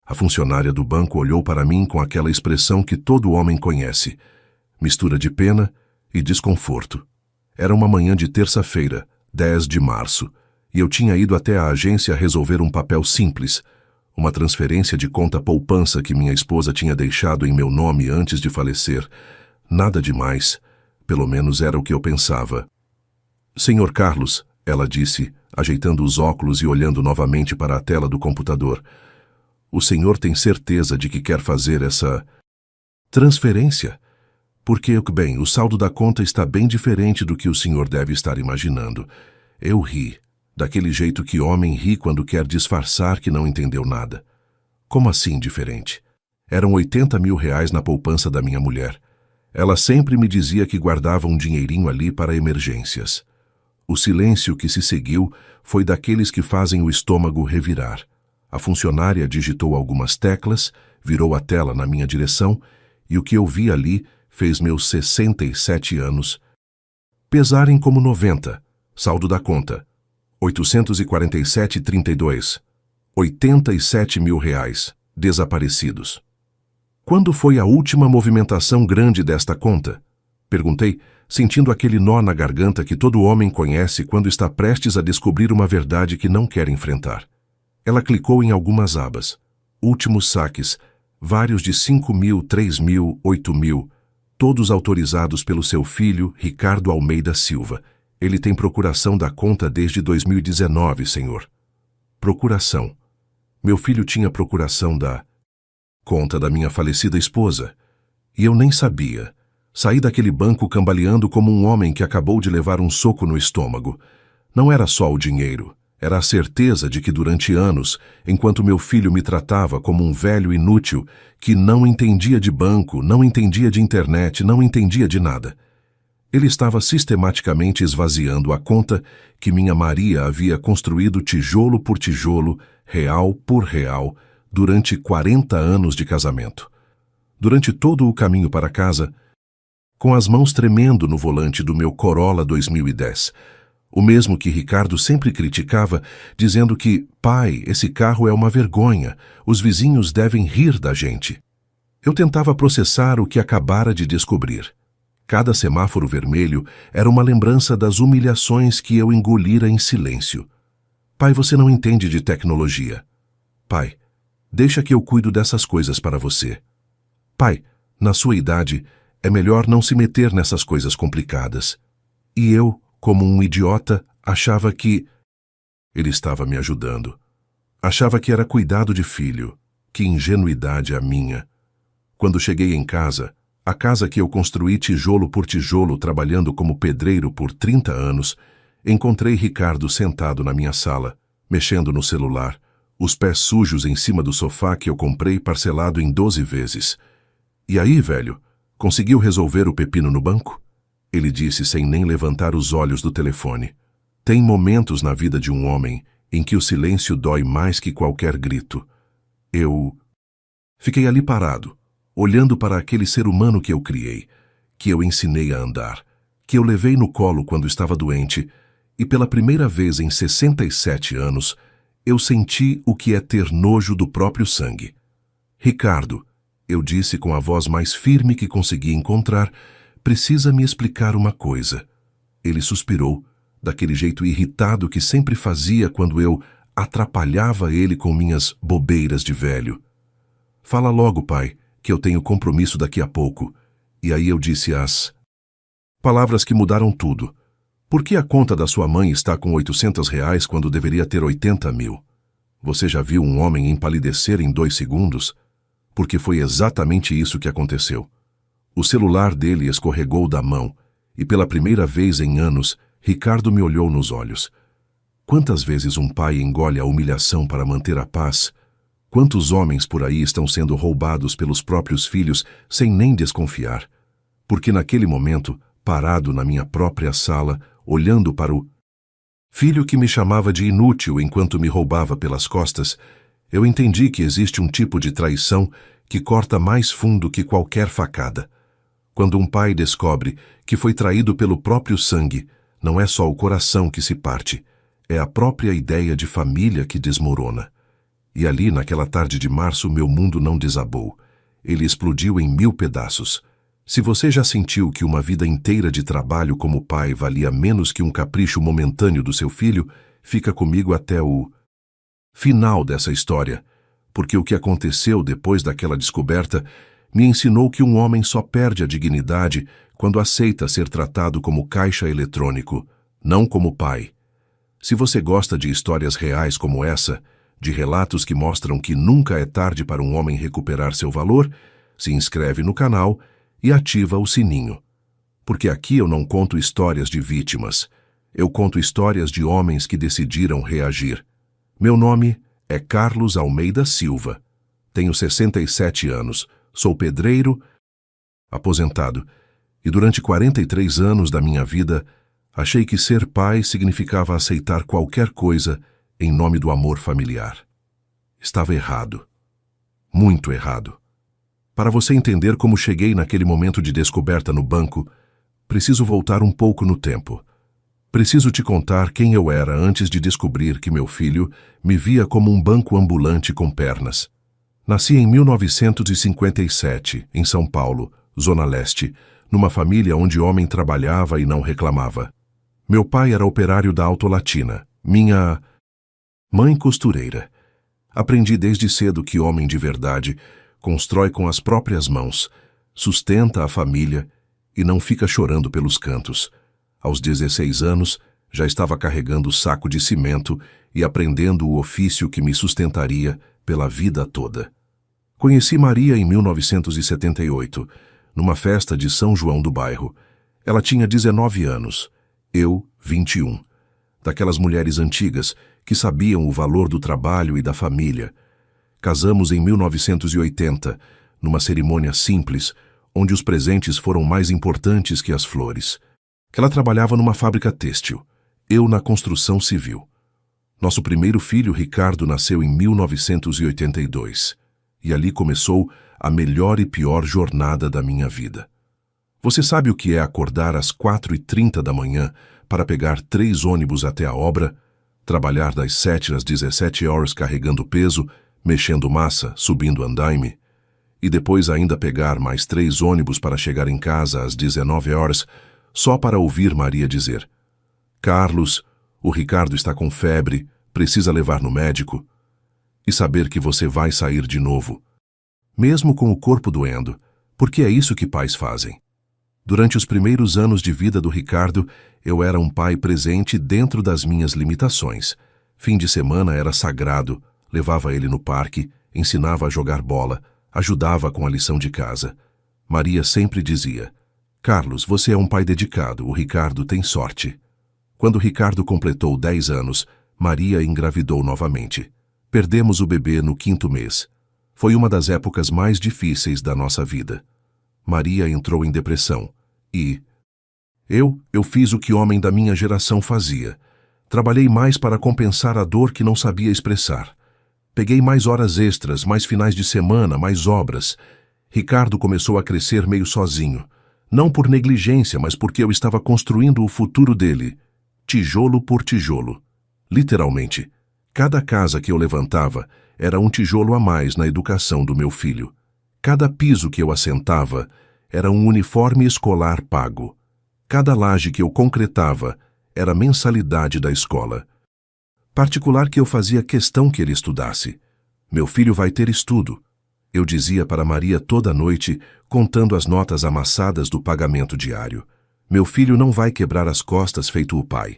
A funcionária do banco olhou para mim com aquela expressão que todo homem conhece, mistura de pena e desconforto. Era uma manhã de terça-feira, 10 de março, e eu tinha ido até a agência resolver um papel simples, uma transferência de conta poupança que minha esposa tinha deixado em meu nome antes de falecer. Nada demais, pelo menos era o que eu pensava. Senhor Carlos, ela disse, ajeitando os óculos e olhando novamente para a tela do computador, o senhor tem certeza de que quer fazer essa transferência? Porque, bem, o saldo da conta está bem diferente do que o senhor deve estar imaginando. Eu ri, daquele jeito que homem ri quando quer disfarçar que não entendeu nada. Como assim diferente? Eram 80 mil reais na poupança da minha mulher. Ela sempre me dizia que guardava um dinheirinho ali para emergências. O silêncio que se seguiu foi daqueles que fazem o estômago revirar. A funcionária digitou algumas teclas, virou a tela na minha direção, e o que eu vi ali fez meus 67 anos pesarem como 90. Saldo da conta, 847,32. 87 mil reais, desaparecidos. Quando foi a última movimentação grande desta conta? Perguntei, sentindo aquele nó na garganta que todo homem conhece quando está prestes a descobrir uma verdade que não quer enfrentar. Ela clicou em algumas abas. Últimos saques, vários de 5 mil, 3 mil, 8 mil, todos autorizados pelo seu filho, Ricardo Almeida Silva. Ele tem procuração da conta desde 2019, senhor. Procuração. Meu filho tinha procuração da conta da minha falecida esposa. E eu nem sabia. Saí daquele banco cambaleando como um homem que acabou de levar um soco no estômago. Não era só o dinheiro. Era a certeza de que durante anos, enquanto meu filho me tratava como um velho inútil, que não entendia de banco, não entendia de internet, não entendia de nada, ele estava sistematicamente esvaziando a conta que minha Maria havia construído tijolo por tijolo, real por real, durante 40 anos de casamento. Durante todo o caminho para casa, com as mãos tremendo no volante do meu Corolla 2010, o mesmo que Ricardo sempre criticava, dizendo que, pai, esse carro é uma vergonha, os vizinhos devem rir da gente. Eu tentava processar o que acabara de descobrir. Cada semáforo vermelho era uma lembrança das humilhações que eu engolira em silêncio. Pai, você não entende de tecnologia. Pai, deixa que eu cuido dessas coisas para você. Pai, na sua idade, é melhor não se meter nessas coisas complicadas. E eu, como um idiota, achava que ele estava me ajudando. Achava que era cuidado de filho. Que ingenuidade a minha. Quando cheguei em casa, a casa que eu construí tijolo por tijolo trabalhando como pedreiro por 30 anos, encontrei Ricardo sentado na minha sala, mexendo no celular, os pés sujos em cima do sofá que eu comprei parcelado em 12 vezes. E aí, velho, conseguiu resolver o pepino no banco? Ele disse sem nem levantar os olhos do telefone. Tem momentos na vida de um homem em que o silêncio dói mais que qualquer grito. Eu fiquei ali parado, olhando para aquele ser humano que eu criei, que eu ensinei a andar, que eu levei no colo quando estava doente, e pela primeira vez em 67 anos, eu senti o que é ter nojo do próprio sangue. Ricardo, eu disse com a voz mais firme que consegui encontrar, precisa me explicar uma coisa. Ele suspirou, daquele jeito irritado que sempre fazia quando eu atrapalhava ele com minhas bobeiras de velho. Fala logo, pai, que eu tenho compromisso daqui a pouco. E aí eu disse as palavras que mudaram tudo. Por que a conta da sua mãe está com 800 reais quando deveria ter 80 mil? Você já viu um homem empalidecer em 2 segundos? Porque foi exatamente isso que aconteceu. O celular dele escorregou da mão, e pela primeira vez em anos, Ricardo me olhou nos olhos. Quantas vezes um pai engole a humilhação para manter a paz? Quantos homens por aí estão sendo roubados pelos próprios filhos sem nem desconfiar? Porque naquele momento, parado na minha própria sala, olhando para o filho que me chamava de inútil enquanto me roubava pelas costas, eu entendi que existe um tipo de traição que corta mais fundo que qualquer facada. Quando um pai descobre que foi traído pelo próprio sangue, não é só o coração que se parte, é a própria ideia de família que desmorona. E ali, naquela tarde de março, meu mundo não desabou. Ele explodiu em 1000 pedaços. Se você já sentiu que uma vida inteira de trabalho como pai valia menos que um capricho momentâneo do seu filho, fica comigo até o final dessa história, porque o que aconteceu depois daquela descoberta me ensinou que um homem só perde a dignidade quando aceita ser tratado como caixa eletrônico, não como pai. Se você gosta de histórias reais como essa, de relatos que mostram que nunca é tarde para um homem recuperar seu valor, se inscreve no canal e ativa o sininho. Porque aqui eu não conto histórias de vítimas, eu conto histórias de homens que decidiram reagir. Meu nome é Carlos Almeida Silva. Tenho 67 anos, sou pedreiro, aposentado, e durante 43 anos da minha vida, achei que ser pai significava aceitar qualquer coisa em nome do amor familiar. Estava errado. Muito errado. Para você entender como cheguei naquele momento de descoberta no banco, preciso voltar um pouco no tempo. Preciso te contar quem eu era antes de descobrir que meu filho me via como um banco ambulante com pernas. Nasci em 1957, em São Paulo, Zona Leste, numa família onde homem trabalhava e não reclamava. Meu pai era operário da Autolatina, minha mãe costureira. Aprendi desde cedo que homem de verdade constrói com as próprias mãos, sustenta a família e não fica chorando pelos cantos. Aos 16 anos, já estava carregando o saco de cimento e aprendendo o ofício que me sustentaria pela vida toda. Conheci Maria em 1978, numa festa de São João do bairro. Ela tinha 19 anos, eu 21. Daquelas mulheres antigas que sabiam o valor do trabalho e da família. Casamos em 1980, numa cerimônia simples, onde os presentes foram mais importantes que as flores. Ela trabalhava numa fábrica têxtil, eu na construção civil. Nosso primeiro filho, Ricardo, nasceu em 1982, e ali começou a melhor e pior jornada da minha vida. Você sabe o que é acordar às 4h30 da manhã para pegar 3 ônibus até a obra, trabalhar das 7 às 17 horas carregando peso, mexendo massa, subindo andaime, e depois ainda pegar mais 3 ônibus para chegar em casa às 19 horas, só para ouvir Maria dizer: Carlos, o Ricardo está com febre, precisa levar no médico, e saber que você vai sair de novo, mesmo com o corpo doendo, porque é isso que pais fazem. Durante os primeiros anos de vida do Ricardo, eu era um pai presente dentro das minhas limitações. Fim de semana era sagrado, levava ele no parque, ensinava a jogar bola, ajudava com a lição de casa. Maria sempre dizia: Carlos, você é um pai dedicado, o Ricardo tem sorte. Quando Ricardo completou 10 anos, Maria engravidou novamente. Perdemos o bebê no 5º mês. Foi uma das épocas mais difíceis da nossa vida. Maria entrou em depressão e eu fiz o que homem da minha geração fazia. Trabalhei mais para compensar a dor que não sabia expressar. Peguei mais horas extras, mais finais de semana, mais obras. Ricardo começou a crescer meio sozinho. Não por negligência, mas porque eu estava construindo o futuro dele, tijolo por tijolo. Literalmente, cada casa que eu levantava era um tijolo a mais na educação do meu filho. Cada piso que eu assentava era um uniforme escolar pago. Cada laje que eu concretava era a mensalidade da escola. Particular que eu fazia questão que ele estudasse. Meu filho vai ter estudo, eu dizia para Maria toda noite, contando as notas amassadas do pagamento diário. Meu filho não vai quebrar as costas feito o pai.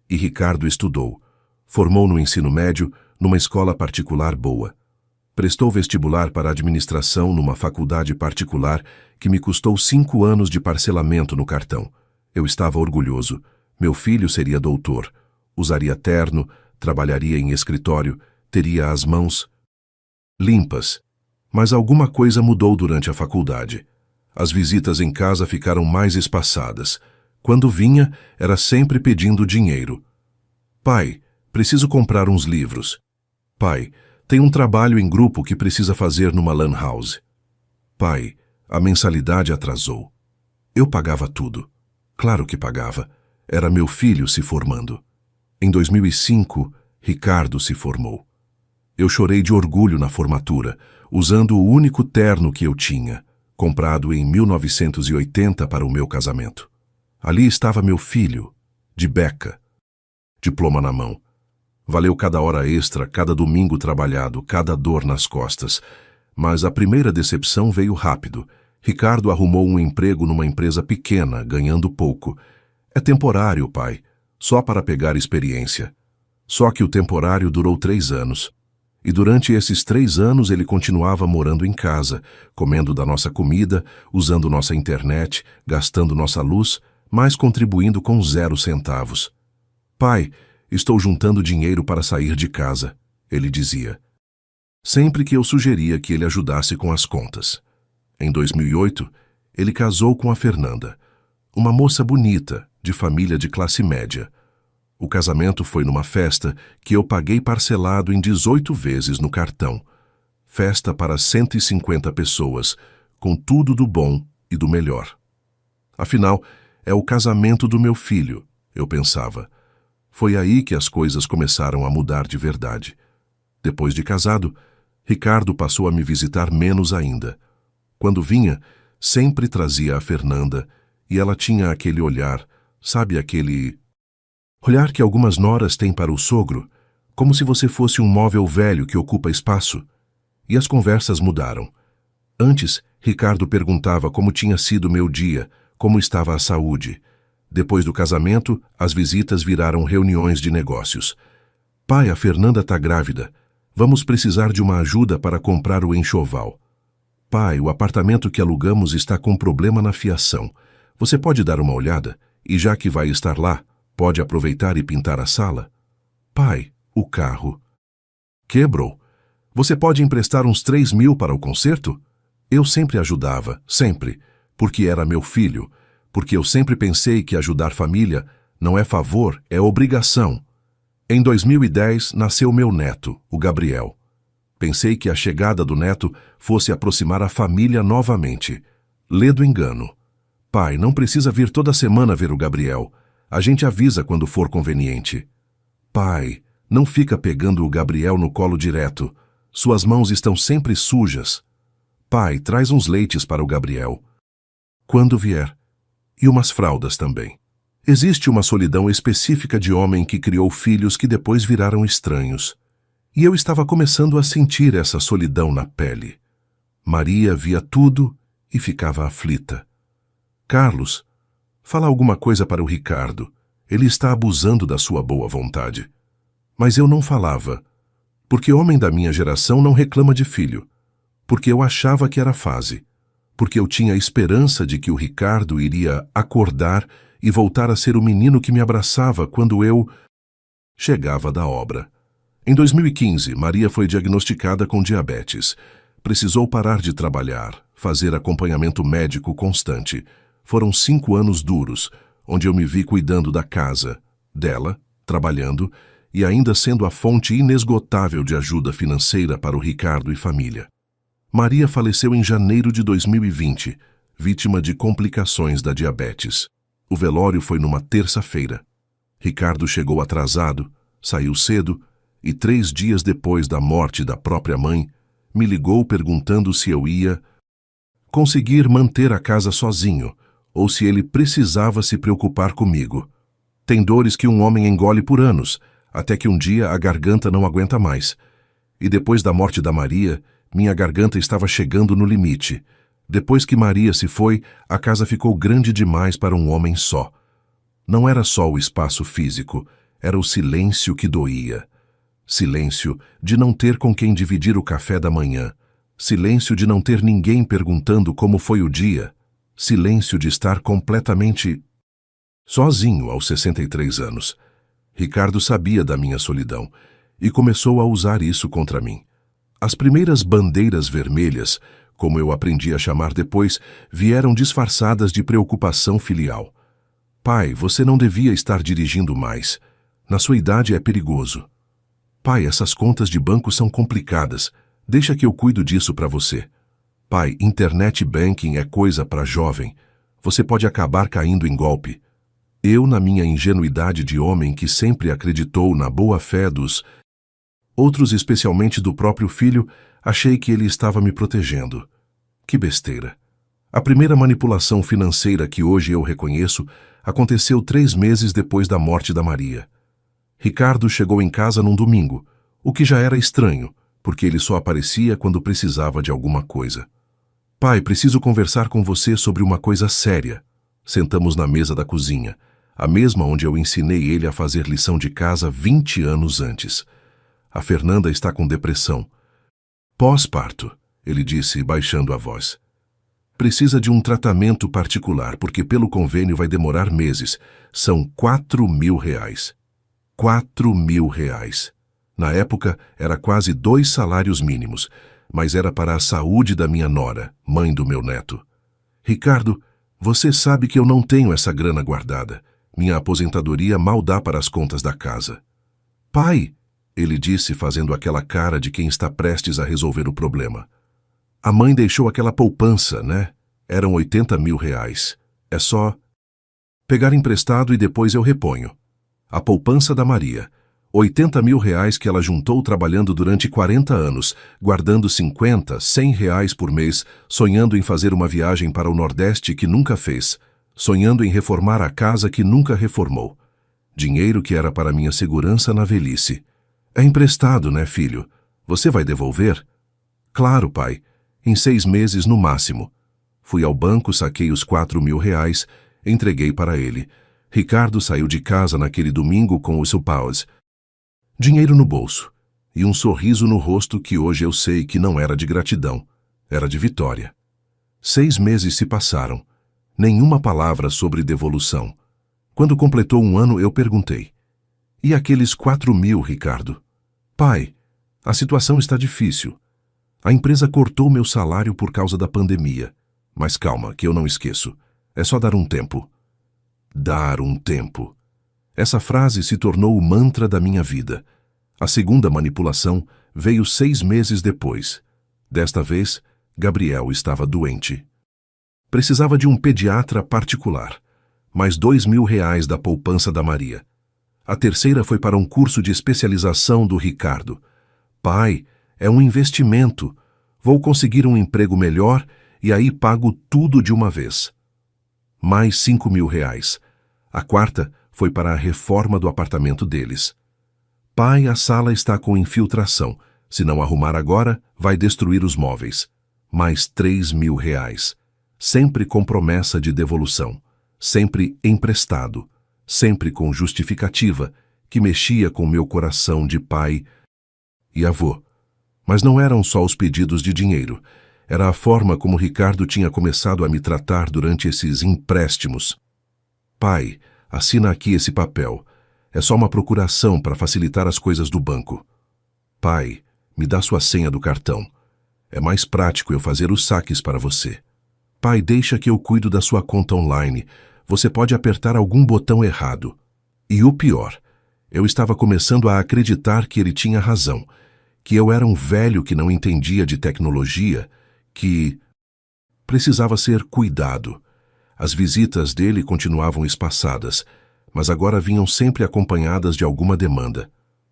E Ricardo estudou. Formou no ensino médio, numa escola particular boa. Prestou vestibular para administração numa faculdade particular que me custou 5 anos de parcelamento no cartão. Eu estava orgulhoso. Meu filho seria doutor. Usaria terno, trabalharia em escritório, teria as mãos limpas. Mas alguma coisa mudou durante a faculdade. As visitas em casa ficaram mais espaçadas. Quando vinha, era sempre pedindo dinheiro. Pai, preciso comprar uns livros. Pai, tem um trabalho em grupo que precisa fazer numa lan house. Pai, a mensalidade atrasou. Eu pagava tudo. Claro que pagava. Era meu filho se formando. Em 2005, Ricardo se formou. Eu chorei de orgulho na formatura, usando o único terno que eu tinha, comprado em 1980 para o meu casamento. Ali estava meu filho, de beca, diploma na mão. Valeu cada hora extra, cada domingo trabalhado, cada dor nas costas. Mas a primeira decepção veio rápido. Ricardo arrumou um emprego numa empresa pequena, ganhando pouco. É temporário, pai, só para pegar experiência. Só que o temporário durou 3 anos. E durante esses 3 anos ele continuava morando em casa, comendo da nossa comida, usando nossa internet, gastando nossa luz, mas contribuindo com 0 centavos. Pai, estou juntando dinheiro para sair de casa, ele dizia. Sempre que eu sugeria que ele ajudasse com as contas. Em 2008, ele casou com a Fernanda, uma moça bonita, de família de classe média. O casamento foi numa festa que eu paguei parcelado em 18 vezes no cartão. Festa para 150 pessoas, com tudo do bom e do melhor. Afinal, é o casamento do meu filho, eu pensava. Foi aí que as coisas começaram a mudar de verdade. Depois de casado, Ricardo passou a me visitar menos ainda. Quando vinha, sempre trazia a Fernanda, e ela tinha aquele olhar, sabe aquele olhar que algumas noras têm para o sogro, como se você fosse um móvel velho que ocupa espaço. E as conversas mudaram. Antes, Ricardo perguntava como tinha sido meu dia, como estava a saúde. Depois do casamento, as visitas viraram reuniões de negócios. Pai, a Fernanda está grávida. Vamos precisar de uma ajuda para comprar o enxoval. Pai, o apartamento que alugamos está com problema na fiação. Você pode dar uma olhada? E já que vai estar lá, pode aproveitar e pintar a sala? Pai, o carro quebrou. Você pode emprestar uns 3.000 para o conserto? Eu sempre ajudava, sempre, porque era meu filho, porque eu sempre pensei que ajudar família não é favor, é obrigação. Em 2010, nasceu meu neto, o Gabriel. Pensei que a chegada do neto fosse aproximar a família novamente. Lê do engano. Pai, não precisa vir toda semana ver o Gabriel. A gente avisa quando for conveniente. Pai, não fica pegando o Gabriel no colo direto. Suas mãos estão sempre sujas. Pai, traz uns leites para o Gabriel. Quando vier. E umas fraldas também. Existe uma solidão específica de homem que criou filhos que depois viraram estranhos. E eu estava começando a sentir essa solidão na pele. Maria via tudo e ficava aflita. Carlos, fala alguma coisa para o Ricardo. Ele está abusando da sua boa vontade. Mas eu não falava, porque homem da minha geração não reclama de filho, porque eu achava que era fase, porque eu tinha a esperança de que o Ricardo iria acordar e voltar a ser o menino que me abraçava quando eu chegava da obra. Em 2015, Maria foi diagnosticada com diabetes. Precisou parar de trabalhar, fazer acompanhamento médico constante. Foram 5 anos duros, onde eu me vi cuidando da casa, dela, trabalhando e ainda sendo a fonte inesgotável de ajuda financeira para o Ricardo e família. Maria faleceu em janeiro de 2020, vítima de complicações da diabetes. O velório foi numa terça-feira. Ricardo chegou atrasado, saiu cedo e 3 dias depois da morte da própria mãe, me ligou perguntando se eu ia conseguir manter a casa sozinho ou se ele precisava se preocupar comigo. Tem dores que um homem engole por anos, até que um dia a garganta não aguenta mais. E depois da morte da Maria, minha garganta estava chegando no limite. Depois que Maria se foi, a casa ficou grande demais para um homem só. Não era só o espaço físico, era o silêncio que doía. Silêncio de não ter com quem dividir o café da manhã. Silêncio de não ter ninguém perguntando como foi o dia. Silêncio de estar completamente sozinho aos 63 anos. Ricardo sabia da minha solidão e começou a usar isso contra mim. As primeiras bandeiras vermelhas, como eu aprendi a chamar depois, vieram disfarçadas de preocupação filial. Pai, você não devia estar dirigindo mais. Na sua idade é perigoso. Pai, essas contas de banco são complicadas. Deixa que eu cuido disso para você. Pai, internet banking é coisa para jovem. Você pode acabar caindo em golpe. Eu, na minha ingenuidade de homem que sempre acreditou na boa-fé dos Outros, especialmente do próprio filho, achei que ele estava me protegendo. Que besteira. A primeira manipulação financeira que hoje eu reconheço aconteceu 3 meses depois da morte da Maria. Ricardo chegou em casa num domingo, o que já era estranho, porque ele só aparecia quando precisava de alguma coisa. Pai, preciso conversar com você sobre uma coisa séria. Sentamos na mesa da cozinha, a mesma onde eu ensinei ele a fazer lição de casa 20 anos antes. A Fernanda está com depressão. Pós-parto, ele disse, baixando a voz. Precisa de um tratamento particular, porque pelo convênio vai demorar meses. São R$ 4.000. R$ 4.000. Na época, era quase 2 salários mínimos, mas era para a saúde da minha nora, mãe do meu neto. Ricardo, você sabe que eu não tenho essa grana guardada. Minha aposentadoria mal dá para as contas da casa. Pai, ele disse, fazendo aquela cara de quem está prestes a resolver o problema. A mãe deixou aquela poupança, né? Eram R$ 80.000. É só pegar emprestado e depois eu reponho. A poupança da Maria. R$ 80.000 que ela juntou trabalhando durante 40 anos, guardando 50, R$ 100 por mês, sonhando em fazer uma viagem para o Nordeste que nunca fez, sonhando em reformar a casa que nunca reformou. Dinheiro que era para minha segurança na velhice. É emprestado, né, filho? Você vai devolver? Claro, pai. Em 6 meses no máximo. Fui ao banco, saquei os R$ 4.000, entreguei para ele. Ricardo saiu de casa naquele domingo com o seu paus. Dinheiro no bolso e um sorriso no rosto que hoje eu sei que não era de gratidão, era de vitória. 6 meses se passaram. Nenhuma palavra sobre devolução. Quando completou 1 ano, eu perguntei. E aqueles 4.000, Ricardo? Pai, a situação está difícil. A empresa cortou meu salário por causa da pandemia. Mas calma, que eu não esqueço. É só dar um tempo. Dar um tempo. Essa frase se tornou o mantra da minha vida. A segunda manipulação veio 6 meses depois. Desta vez, Gabriel estava doente. Precisava de um pediatra particular. Mais R$ 2.000 da poupança da Maria. A terceira foi para um curso de especialização do Ricardo. Pai, é um investimento. Vou conseguir um emprego melhor e aí pago tudo de uma vez. Mais R$ 5.000. A quarta foi para a reforma do apartamento deles. Pai, a sala está com infiltração. Se não arrumar agora, vai destruir os móveis. Mais R$ 3.000. Sempre com promessa de devolução. Sempre emprestado. Sempre com justificativa, que mexia com meu coração de pai e avô. Mas não eram só os pedidos de dinheiro. Era a forma como Ricardo tinha começado a me tratar durante esses empréstimos. Pai, assina aqui esse papel. É só uma procuração para facilitar as coisas do banco. Pai, me dá sua senha do cartão. É mais prático eu fazer os saques para você. Pai, deixa que eu cuido da sua conta online. Você pode apertar algum botão errado. E o pior, eu estava começando a acreditar que ele tinha razão, que eu era um velho que não entendia de tecnologia, que precisava ser cuidado. As visitas dele continuavam espaçadas, mas agora vinham sempre acompanhadas de alguma demanda.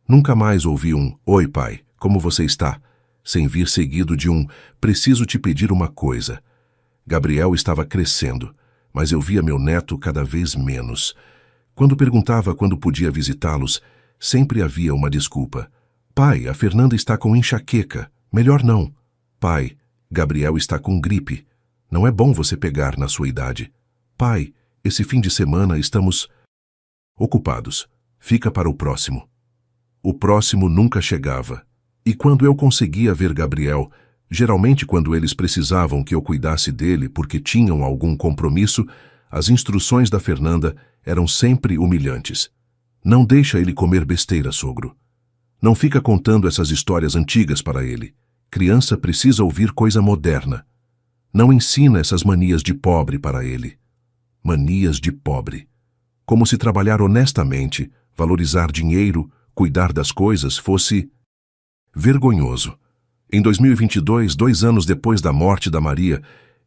Nunca mais ouvi um "Oi, pai, como você está?", sem vir seguido de um "Preciso te pedir uma coisa". Gabriel estava crescendo, mas eu via meu neto cada vez menos. Quando perguntava quando podia visitá-los, sempre havia uma desculpa. Pai, a Fernanda está com enxaqueca. Melhor não. Pai, Gabriel está com gripe. Não é bom você pegar na sua idade. Pai, esse fim de semana estamos ocupados. Fica para o próximo. O próximo nunca chegava. E quando eu conseguia ver Gabriel, geralmente quando eles precisavam que eu cuidasse dele porque tinham algum compromisso, as instruções da Fernanda eram sempre humilhantes. Não deixa ele comer besteira, sogro. Não fica contando essas histórias antigas para ele. Criança precisa ouvir coisa moderna. Não ensina essas manias de pobre para ele. Manias de pobre. Como se trabalhar honestamente, valorizar dinheiro, cuidar das coisas fosse vergonhoso. Em 2022, 2 anos depois da morte da Maria,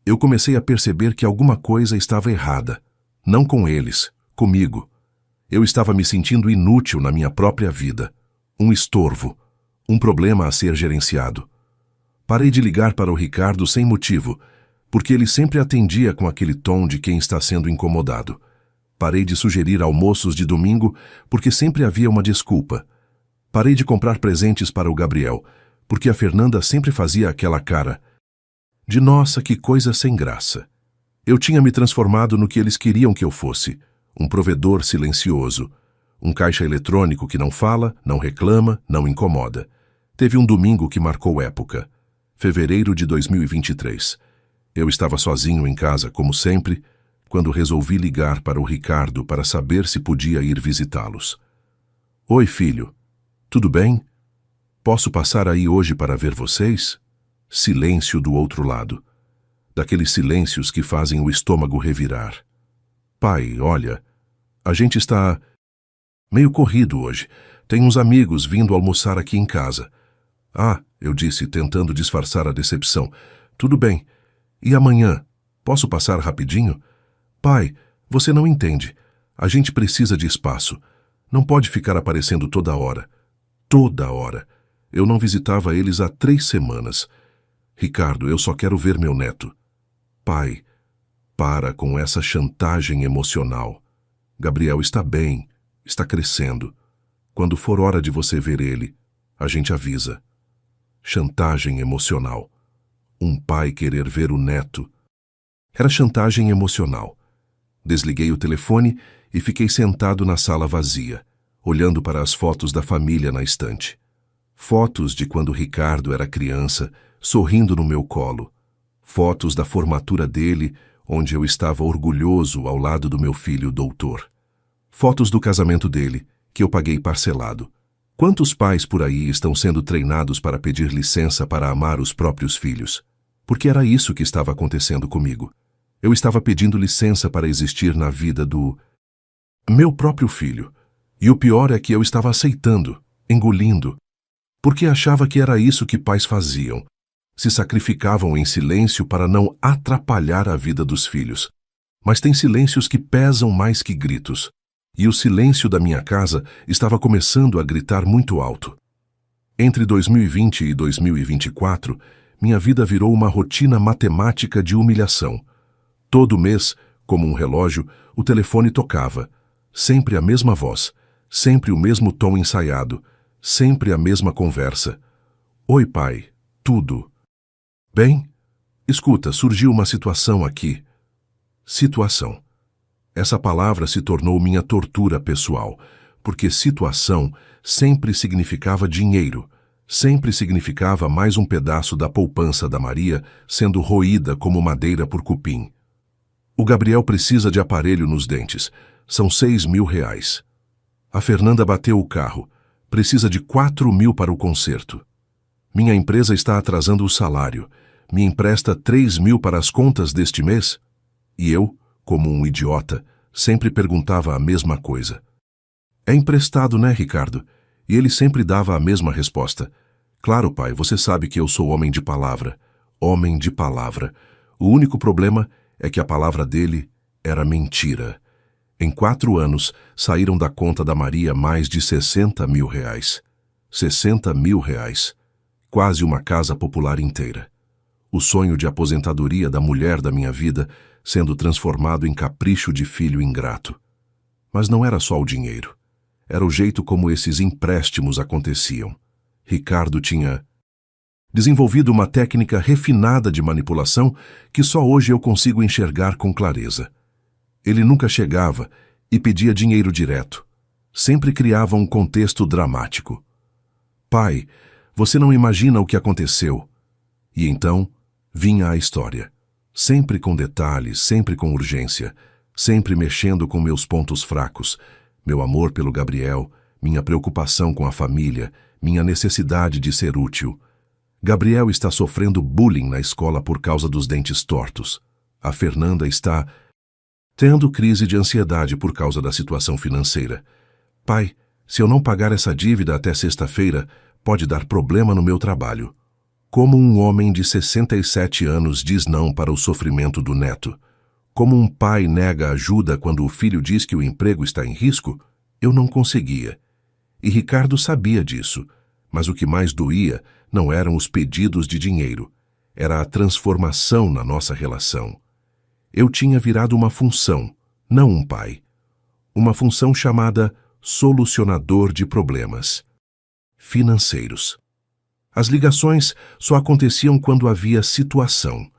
eu comecei a perceber que alguma coisa estava errada. Não com eles, comigo. Eu estava me sentindo inútil na minha própria vida. Um estorvo. Um problema a ser gerenciado. Parei de ligar para o Ricardo sem motivo, porque ele sempre atendia com aquele tom de quem está sendo incomodado. Parei de sugerir almoços de domingo, porque sempre havia uma desculpa. Parei de comprar presentes para o Gabriel, porque a Fernanda sempre fazia aquela cara de nossa, que coisa sem graça. Eu tinha me transformado no que eles queriam que eu fosse, um provedor silencioso, um caixa eletrônico que não fala, não reclama, não incomoda. Teve um domingo que marcou época. Fevereiro de 2023. Eu estava sozinho em casa, como sempre, quando resolvi ligar para o Ricardo para saber se podia ir visitá-los. Oi, filho. Tudo bem? Posso passar aí hoje para ver vocês? Silêncio do outro lado. Daqueles silêncios que fazem o estômago revirar. Pai, olha, a gente está meio corrido hoje. Tem uns amigos vindo almoçar aqui em casa. Ah, eu disse, tentando disfarçar a decepção. Tudo bem. E amanhã? Posso passar rapidinho? Pai, você não entende. A gente precisa de espaço. Não pode ficar aparecendo toda hora. Toda hora. Eu não visitava eles há 3 semanas. Ricardo, eu só quero ver meu neto. Pai, para com essa chantagem emocional. Gabriel está bem, está crescendo. Quando for hora de você ver ele, a gente avisa. Chantagem emocional. Um pai querer ver o neto. Era chantagem emocional. Desliguei o telefone e fiquei sentado na sala vazia, olhando para as fotos da família na estante. Fotos de quando Ricardo era criança, sorrindo no meu colo. Fotos da formatura dele, onde eu estava orgulhoso ao lado do meu filho doutor. Fotos do casamento dele, que eu paguei parcelado. Quantos pais por aí estão sendo treinados para pedir licença para amar os próprios filhos? Porque era isso que estava acontecendo comigo. Eu estava pedindo licença para existir na vida do meu próprio filho. E o pior é que eu estava aceitando, engolindo, porque achava que era isso que pais faziam. Se sacrificavam em silêncio para não atrapalhar a vida dos filhos. Mas tem silêncios que pesam mais que gritos. E o silêncio da minha casa estava começando a gritar muito alto. Entre 2020 e 2024, minha vida virou uma rotina matemática de humilhação. Todo mês, como um relógio, o telefone tocava. Sempre a mesma voz, sempre o mesmo tom ensaiado, sempre a mesma conversa. Oi, pai, tudo bem? Escuta, surgiu uma situação aqui. Situação. Essa palavra se tornou minha tortura pessoal, porque situação sempre significava dinheiro, sempre significava mais um pedaço da poupança da Maria sendo roída como madeira por cupim. O Gabriel precisa de aparelho nos dentes. São 6.000 reais. A Fernanda bateu o carro. Precisa de 4.000 para o conserto. Minha empresa está atrasando o salário. Me empresta 3.000 para as contas deste mês? E eu, como um idiota, sempre perguntava a mesma coisa. É emprestado, né, Ricardo? E ele sempre dava a mesma resposta. Claro, pai, você sabe que eu sou homem de palavra. Homem de palavra. O único problema é que a palavra dele era mentira. Em 4 anos, saíram da conta da Maria mais de 60.000 reais. 60.000 reais. Quase uma casa popular inteira. O sonho de aposentadoria da mulher da minha vida sendo transformado em capricho de filho ingrato. Mas não era só o dinheiro. Era o jeito como esses empréstimos aconteciam. Ricardo tinha desenvolvido uma técnica refinada de manipulação que só hoje eu consigo enxergar com clareza. Ele nunca chegava e pedia dinheiro direto. Sempre criava um contexto dramático. Pai, você não imagina o que aconteceu. E então vinha a história. Sempre com detalhes, sempre com urgência, sempre mexendo com meus pontos fracos, meu amor pelo Gabriel, minha preocupação com a família, minha necessidade de ser útil. Gabriel está sofrendo bullying na escola por causa dos dentes tortos. A Fernanda está tendo crise de ansiedade por causa da situação financeira. Pai, se eu não pagar essa dívida até sexta-feira, pode dar problema no meu trabalho. Como um homem de 67 anos diz não para o sofrimento do neto? Como um pai nega ajuda quando o filho diz que o emprego está em risco? Eu não conseguia. E Ricardo sabia disso. Mas o que mais doía não eram os pedidos de dinheiro, era a transformação na nossa relação. Eu tinha virado uma função, não um pai. Uma função chamada solucionador de problemas financeiros. As ligações só aconteciam quando havia situação.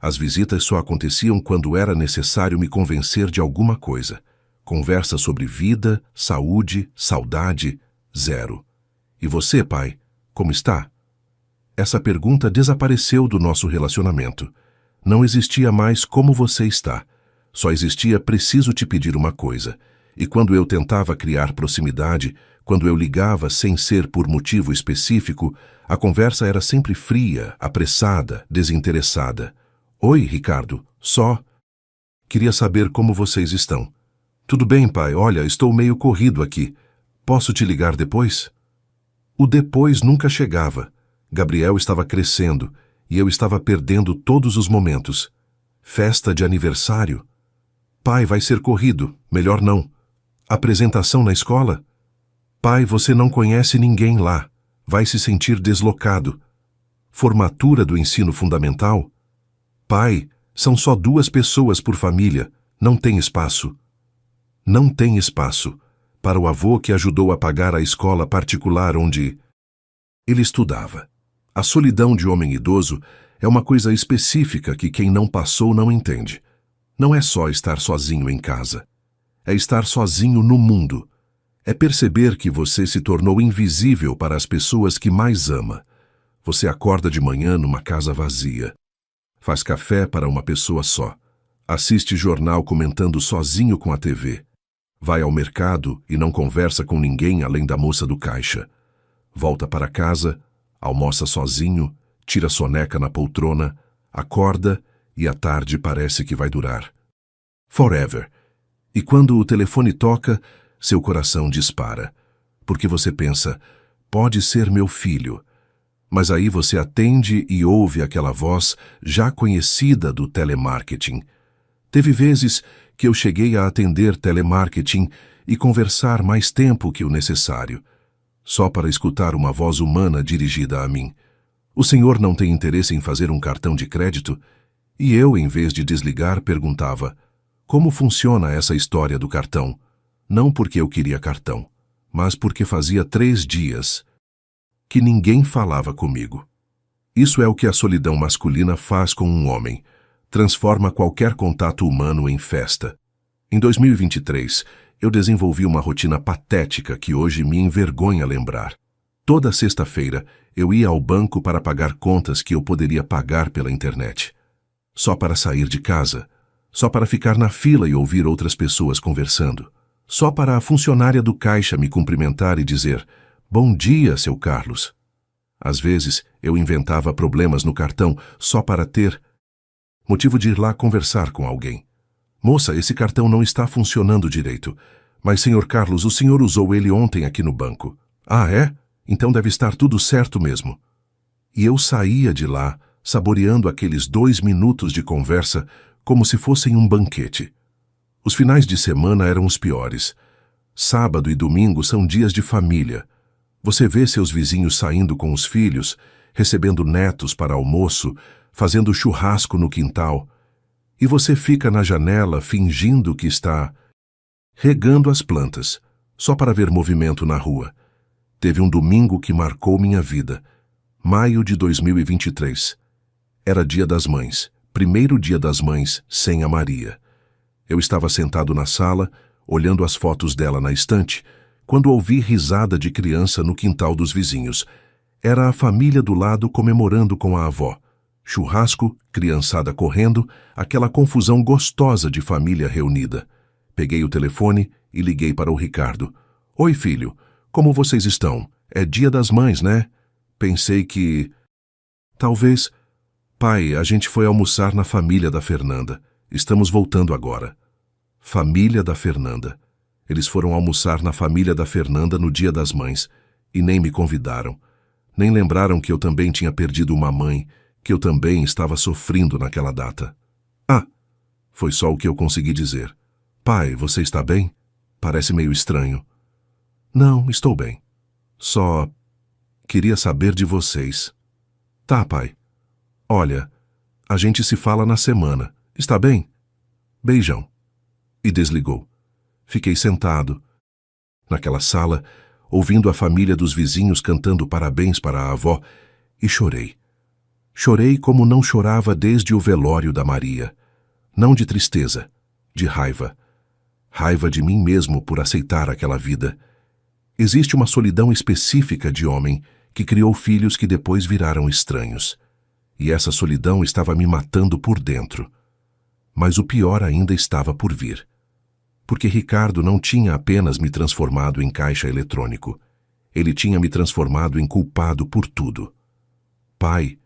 As visitas só aconteciam quando era necessário me convencer de alguma coisa. Conversa sobre vida, saúde, saudade, zero. E você, pai, como está? Essa pergunta desapareceu do nosso relacionamento. Não existia mais como você está. Só existia preciso te pedir uma coisa. E quando eu tentava criar proximidade, quando eu ligava sem ser por motivo específico, a conversa era sempre fria, apressada, desinteressada. Oi, Ricardo, só. Queria saber como vocês estão. Tudo bem, pai, olha, estou meio corrido aqui. Posso te ligar depois? O depois nunca chegava. Gabriel estava crescendo e eu estava perdendo todos os momentos. Festa de aniversário? Pai, vai ser corrido, melhor não. Apresentação na escola? Pai, você não conhece ninguém lá. Vai se sentir deslocado. Formatura do ensino fundamental? Pai, são só 2 pessoas por família. Não tem espaço. Não tem espaço para o avô que ajudou a pagar a escola particular onde ele estudava. A solidão de homem idoso é uma coisa específica que quem não passou não entende. Não é só estar sozinho em casa. É estar sozinho no mundo. É perceber que você se tornou invisível para as pessoas que mais ama. Você acorda de manhã numa casa vazia. Faz café para uma pessoa só. Assiste jornal comentando sozinho com a TV. Vai ao mercado e não conversa com ninguém além da moça do caixa. Volta para casa, almoça sozinho, tira soneca na poltrona, acorda e a tarde parece que vai durar. Forever. E quando o telefone toca, seu coração dispara. Porque você pensa, pode ser meu filho. Mas aí você atende e ouve aquela voz já conhecida do telemarketing. Teve vezes que eu cheguei a atender telemarketing e conversar mais tempo que o necessário, só para escutar uma voz humana dirigida a mim. O senhor não tem interesse em fazer um cartão de crédito? E eu, em vez de desligar, perguntava, como funciona essa história do cartão? Não porque eu queria cartão, mas porque fazia 3 dias que ninguém falava comigo. Isso é o que a solidão masculina faz com um homem. Transforma qualquer contato humano em festa. Em 2023, eu desenvolvi uma rotina patética que hoje me envergonha lembrar. Toda sexta-feira, eu ia ao banco para pagar contas que eu poderia pagar pela internet. Só para sair de casa. Só para ficar na fila e ouvir outras pessoas conversando. Só para a funcionária do caixa me cumprimentar e dizer, bom dia, seu Carlos. Às vezes, eu inventava problemas no cartão só para ter motivo de ir lá conversar com alguém. Moça, esse cartão não está funcionando direito. Mas, senhor Carlos, o senhor usou ele ontem aqui no banco. Ah, é? Então deve estar tudo certo mesmo. E eu saía de lá, saboreando aqueles 2 minutos de conversa como se fossem um banquete. Os finais de semana eram os piores. Sábado e domingo são dias de família. Você vê seus vizinhos saindo com os filhos, recebendo netos para almoço, fazendo churrasco no quintal, e você fica na janela fingindo que está regando as plantas, só para ver movimento na rua. Teve um domingo que marcou minha vida. Maio de 2023. Era Dia das Mães, primeiro Dia das Mães sem a Maria. Eu estava sentado na sala, olhando as fotos dela na estante, quando ouvi risada de criança no quintal dos vizinhos. Era a família do lado comemorando com a avó. Churrasco, criançada correndo, aquela confusão gostosa de família reunida. Peguei o telefone e liguei para o Ricardo. Oi, filho, como vocês estão? É Dia das Mães, né? Pensei que... Talvez... Pai, a gente foi almoçar na família da Fernanda. Estamos voltando agora. Família da Fernanda. Eles foram almoçar na família da Fernanda no Dia das Mães e nem me convidaram. Nem lembraram que eu também tinha perdido uma mãe, que eu também estava sofrendo naquela data. Ah, foi só o que eu consegui dizer. Pai, você está bem? Parece meio estranho. Não, estou bem. Só Queria saber de vocês. Tá, pai. Olha, a gente se fala na semana. Está bem? Beijão. E desligou. Fiquei sentado, naquela sala, ouvindo a família dos vizinhos cantando parabéns para a avó, e chorei. Chorei como não chorava desde o velório da Maria. Não de tristeza, de raiva. Raiva de mim mesmo por aceitar aquela vida. Existe uma solidão específica de homem que criou filhos que depois viraram estranhos. E essa solidão estava me matando por dentro. Mas o pior ainda estava por vir. Porque Ricardo não tinha apenas me transformado em caixa eletrônico. Ele tinha me transformado em culpado por tudo. Pai,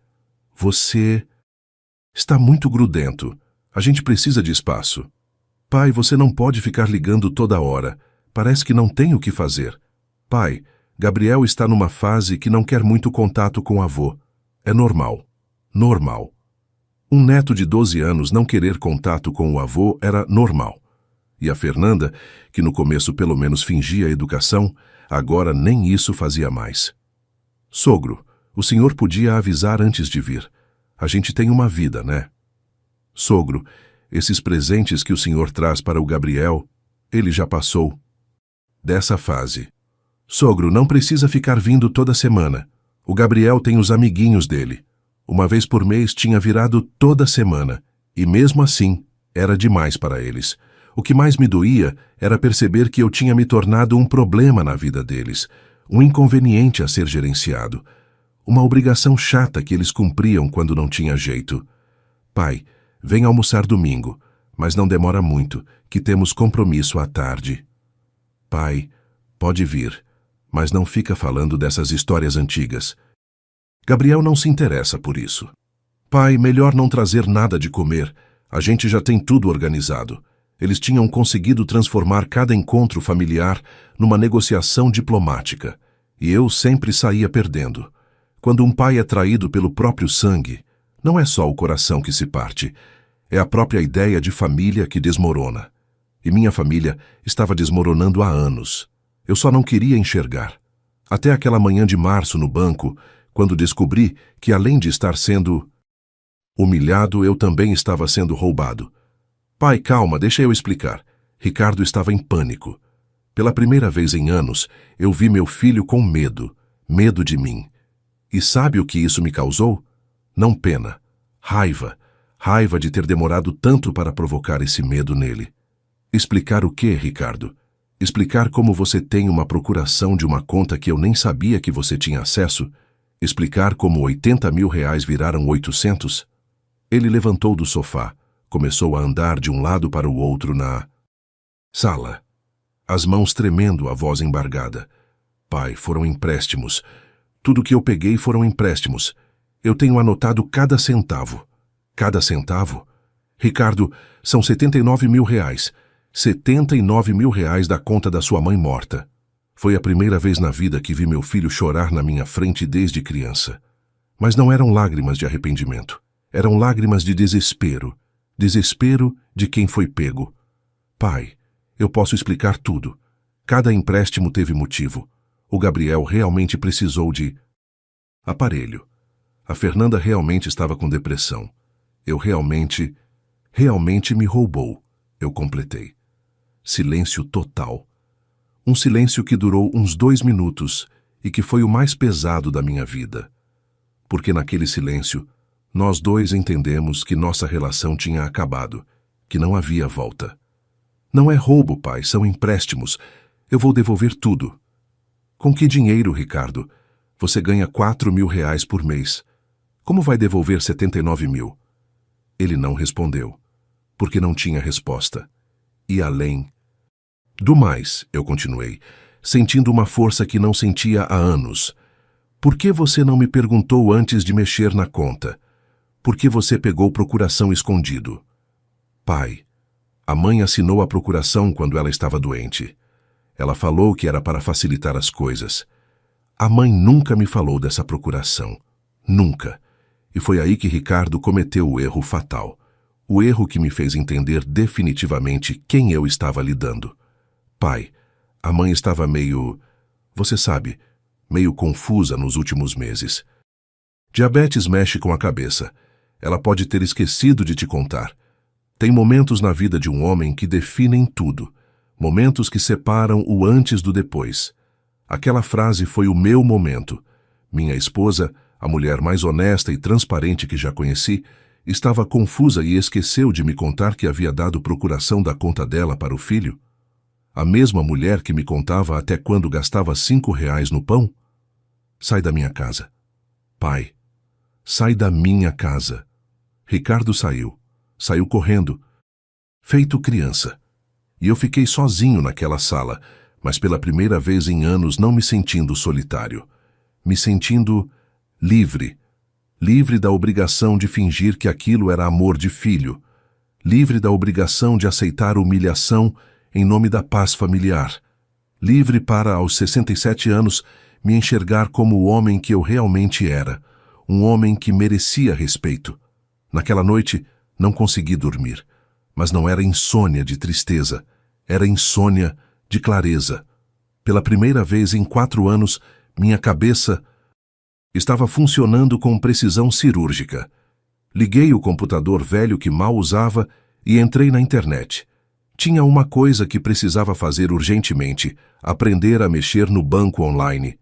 você está muito grudento. A gente precisa de espaço. Pai, você não pode ficar ligando toda hora. Parece que não tem o que fazer. Pai, Gabriel está numa fase que não quer muito contato com o avô. É normal. Normal. Um neto de 12 anos não querer contato com o avô era normal. E a Fernanda, que no começo pelo menos fingia educação, agora nem isso fazia mais. Sogro, o senhor podia avisar antes de vir. A gente tem uma vida, né? Sogro, esses presentes que o senhor traz para o Gabriel, ele já passou dessa fase. Sogro, não precisa ficar vindo toda semana. O Gabriel tem os amiguinhos dele. Uma vez por mês tinha virado toda semana, e mesmo assim, era demais para eles. O que mais me doía era perceber que eu tinha me tornado um problema na vida deles, um inconveniente a ser gerenciado, uma obrigação chata que eles cumpriam quando não tinha jeito. Pai, vem almoçar domingo, mas não demora muito, que temos compromisso à tarde. Pai, pode vir, mas não fica falando dessas histórias antigas. Gabriel não se interessa por isso. Pai, melhor não trazer nada de comer. A gente já tem tudo organizado. Eles tinham conseguido transformar cada encontro familiar numa negociação diplomática. E eu sempre saía perdendo. Quando um pai é traído pelo próprio sangue, não é só o coração que se parte. É a própria ideia de família que desmorona. E minha família estava desmoronando há anos. Eu só não queria enxergar. Até aquela manhã de março no banco, quando descobri que, além de estar sendo humilhado, eu também estava sendo roubado. Pai, calma, deixa eu explicar. Ricardo estava em pânico. Pela primeira vez em anos, eu vi meu filho com medo. Medo de mim. E sabe o que isso me causou? Não pena. Raiva. Raiva de ter demorado tanto para provocar esse medo nele. Explicar o quê, Ricardo? Explicar como você tem uma procuração de uma conta que eu nem sabia que você tinha acesso? Explicar como 80 mil reais viraram 800? Ele levantou do sofá, começou a andar de um lado para o outro na sala. As mãos tremendo, a voz embargada. Pai, foram empréstimos. Tudo que eu peguei foram empréstimos. Eu tenho anotado cada centavo. Cada centavo? Ricardo, são 79 mil reais. 79 mil reais da conta da sua mãe morta. Foi a primeira vez na vida que vi meu filho chorar na minha frente desde criança. Mas não eram lágrimas de arrependimento. Eram lágrimas de desespero. Desespero de quem foi pego. Pai, eu posso explicar tudo. Cada empréstimo teve motivo. O Gabriel realmente precisou de aparelho. A Fernanda realmente estava com depressão. Eu realmente me roubou. Eu completei. Silêncio total. Um silêncio que durou uns 2 minutos e que foi o mais pesado da minha vida. Porque naquele silêncio, nós dois entendemos que nossa relação tinha acabado, que não havia volta. Não é roubo, pai, são empréstimos. Eu vou devolver tudo. Com que dinheiro, Ricardo? Você ganha 4 mil reais por mês. Como vai devolver 79 mil? Ele não respondeu, porque não tinha resposta. E além do mais, eu continuei, sentindo uma força que não sentia há anos. Por que você não me perguntou antes de mexer na conta? Por que você pegou procuração escondido? Pai, a mãe assinou a procuração quando ela estava doente. Ela falou que era para facilitar as coisas. A mãe nunca me falou dessa procuração. Nunca. E foi aí que Ricardo cometeu o erro fatal. O erro que me fez entender definitivamente quem eu estava lidando. Pai, a mãe estava meio... Você sabe, meio confusa nos últimos meses. Diabetes mexe com a cabeça. Ela pode ter esquecido de te contar. Tem momentos na vida de um homem que definem tudo. Momentos que separam o antes do depois. Aquela frase foi o meu momento. Minha esposa, a mulher mais honesta e transparente que já conheci, estava confusa e esqueceu de me contar que havia dado procuração da conta dela para o filho. A mesma mulher que me contava até quando gastava R$ 5 no pão. Sai da minha casa. Pai, sai da minha casa. Ricardo saiu. Saiu correndo. Feito criança. E eu fiquei sozinho naquela sala, mas pela primeira vez em anos não me sentindo solitário. Me sentindo livre. Livre da obrigação de fingir que aquilo era amor de filho. Livre da obrigação de aceitar humilhação em nome da paz familiar. Livre para, aos 67 anos, me enxergar como o homem que eu realmente era. Um homem que merecia respeito. Naquela noite, não consegui dormir. Mas não era insônia de tristeza. Era insônia de clareza. Pela primeira vez em 4 anos, minha cabeça estava funcionando com precisão cirúrgica. Liguei o computador velho que mal usava e entrei na internet. Tinha uma coisa que precisava fazer urgentemente, aprender a mexer no banco online.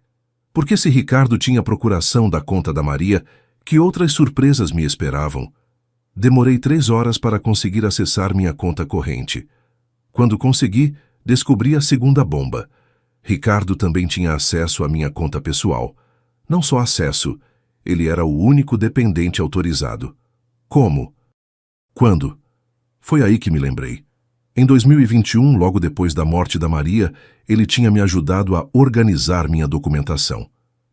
Porque se Ricardo tinha procuração da conta da Maria, que outras surpresas me esperavam? Demorei 3 horas para conseguir acessar minha conta corrente. Quando consegui, descobri a segunda bomba. Ricardo também tinha acesso à minha conta pessoal. Não só acesso, ele era o único dependente autorizado. Como? Quando? Foi aí que me lembrei. Em 2021, logo depois da morte da Maria, ele tinha me ajudado a organizar minha documentação.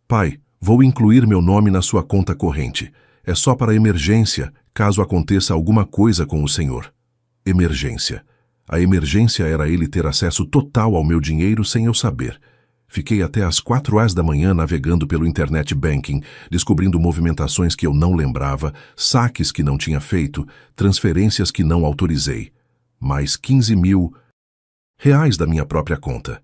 Pai, vou incluir meu nome na sua conta corrente. É só para emergência, caso aconteça alguma coisa com o senhor. Emergência. A emergência era ele ter acesso total ao meu dinheiro sem eu saber. Fiquei até às 4 horas da manhã navegando pelo internet banking, descobrindo movimentações que eu não lembrava, saques que não tinha feito, transferências que não autorizei. Mais R$ 15.000 da minha própria conta.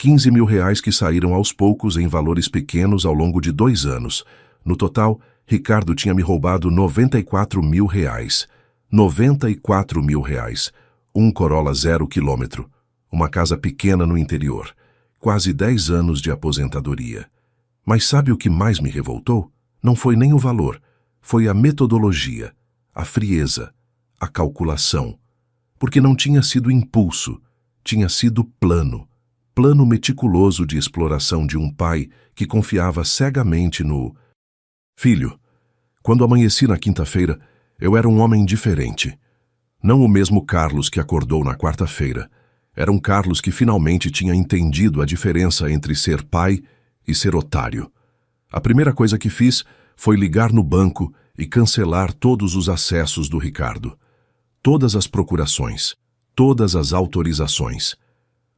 R$ 15.000 que saíram aos poucos em valores pequenos ao longo de 2 anos. No total, Ricardo tinha me roubado R$ 94.000. R$ 94.000. Um Corolla 0 km. Uma casa pequena no interior. Quase 10 anos de aposentadoria. Mas sabe o que mais me revoltou? Não foi nem o valor. Foi a metodologia, a frieza, a calculação. Porque não tinha sido impulso, tinha sido plano. Plano meticuloso de exploração de um pai que confiava cegamente no filho. Quando amanheci na quinta-feira, eu era um homem diferente. Não o mesmo Carlos que acordou na quarta-feira. Era um Carlos que finalmente tinha entendido a diferença entre ser pai e ser otário. A primeira coisa que fiz foi ligar no banco e cancelar todos os acessos do Ricardo. Todas as procurações, todas as autorizações.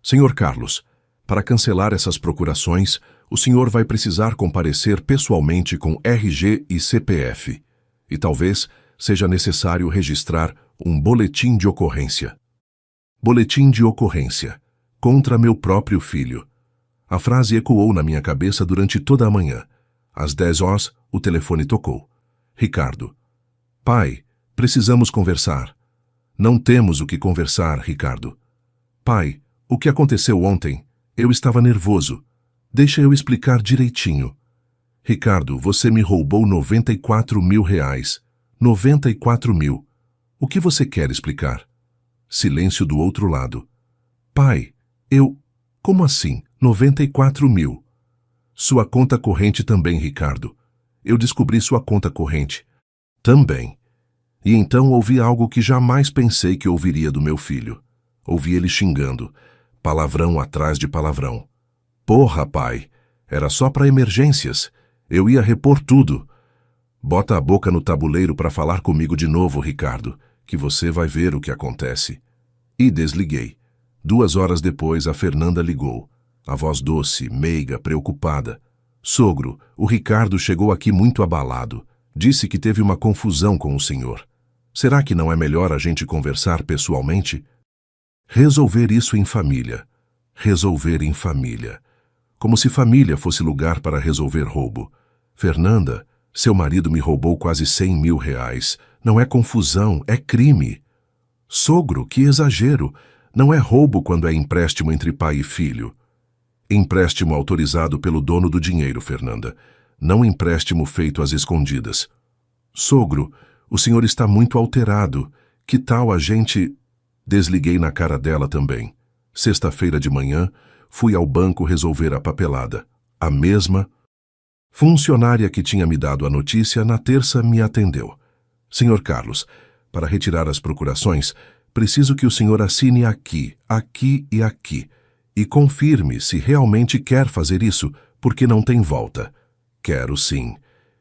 Senhor Carlos, para cancelar essas procurações, o senhor vai precisar comparecer pessoalmente com RG e CPF. E talvez seja necessário registrar um boletim de ocorrência. Boletim de ocorrência. Contra meu próprio filho. A frase ecoou na minha cabeça durante toda a manhã. Às 10 horas, o telefone tocou. Ricardo. Pai, precisamos conversar. Não temos o que conversar, Ricardo. Pai, o que aconteceu ontem? Eu estava nervoso. Deixa eu explicar direitinho. Ricardo, você me roubou R$ 94.000. 94.000. O que você quer explicar? Silêncio do outro lado. Pai, Como assim? 94.000. Sua conta corrente também, Ricardo. Eu descobri sua conta corrente. Também. E então ouvi algo que jamais pensei que ouviria do meu filho. Ouvi ele xingando, palavrão atrás de palavrão. Porra, pai, era só para emergências. Eu ia repor tudo. Bota a boca no tabuleiro para falar comigo de novo, Ricardo, que você vai ver o que acontece. E desliguei. 2 horas depois, a Fernanda ligou. A voz doce, meiga, preocupada. Sogro, o Ricardo chegou aqui muito abalado. Disse que teve uma confusão com o senhor. Será que não é melhor a gente conversar pessoalmente? Resolver isso em família. Resolver em família. como se família fosse lugar para resolver roubo. Fernanda, seu marido me roubou quase 100 mil reais. Não é confusão, é crime. Sogro, que exagero. Não é roubo quando é empréstimo entre pai e filho. Empréstimo autorizado pelo dono do dinheiro, Fernanda. Não empréstimo feito às escondidas. Sogro, o senhor está muito alterado. Que tal a gente... Desliguei na cara dela também. Sexta-feira de manhã, fui ao banco resolver a papelada. A mesma... Funcionária que tinha me dado a notícia na terça me atendeu. Senhor Carlos, para retirar as procurações, preciso que o senhor assine aqui, aqui e aqui. E confirme se realmente quer fazer isso, porque não tem volta. Quero sim.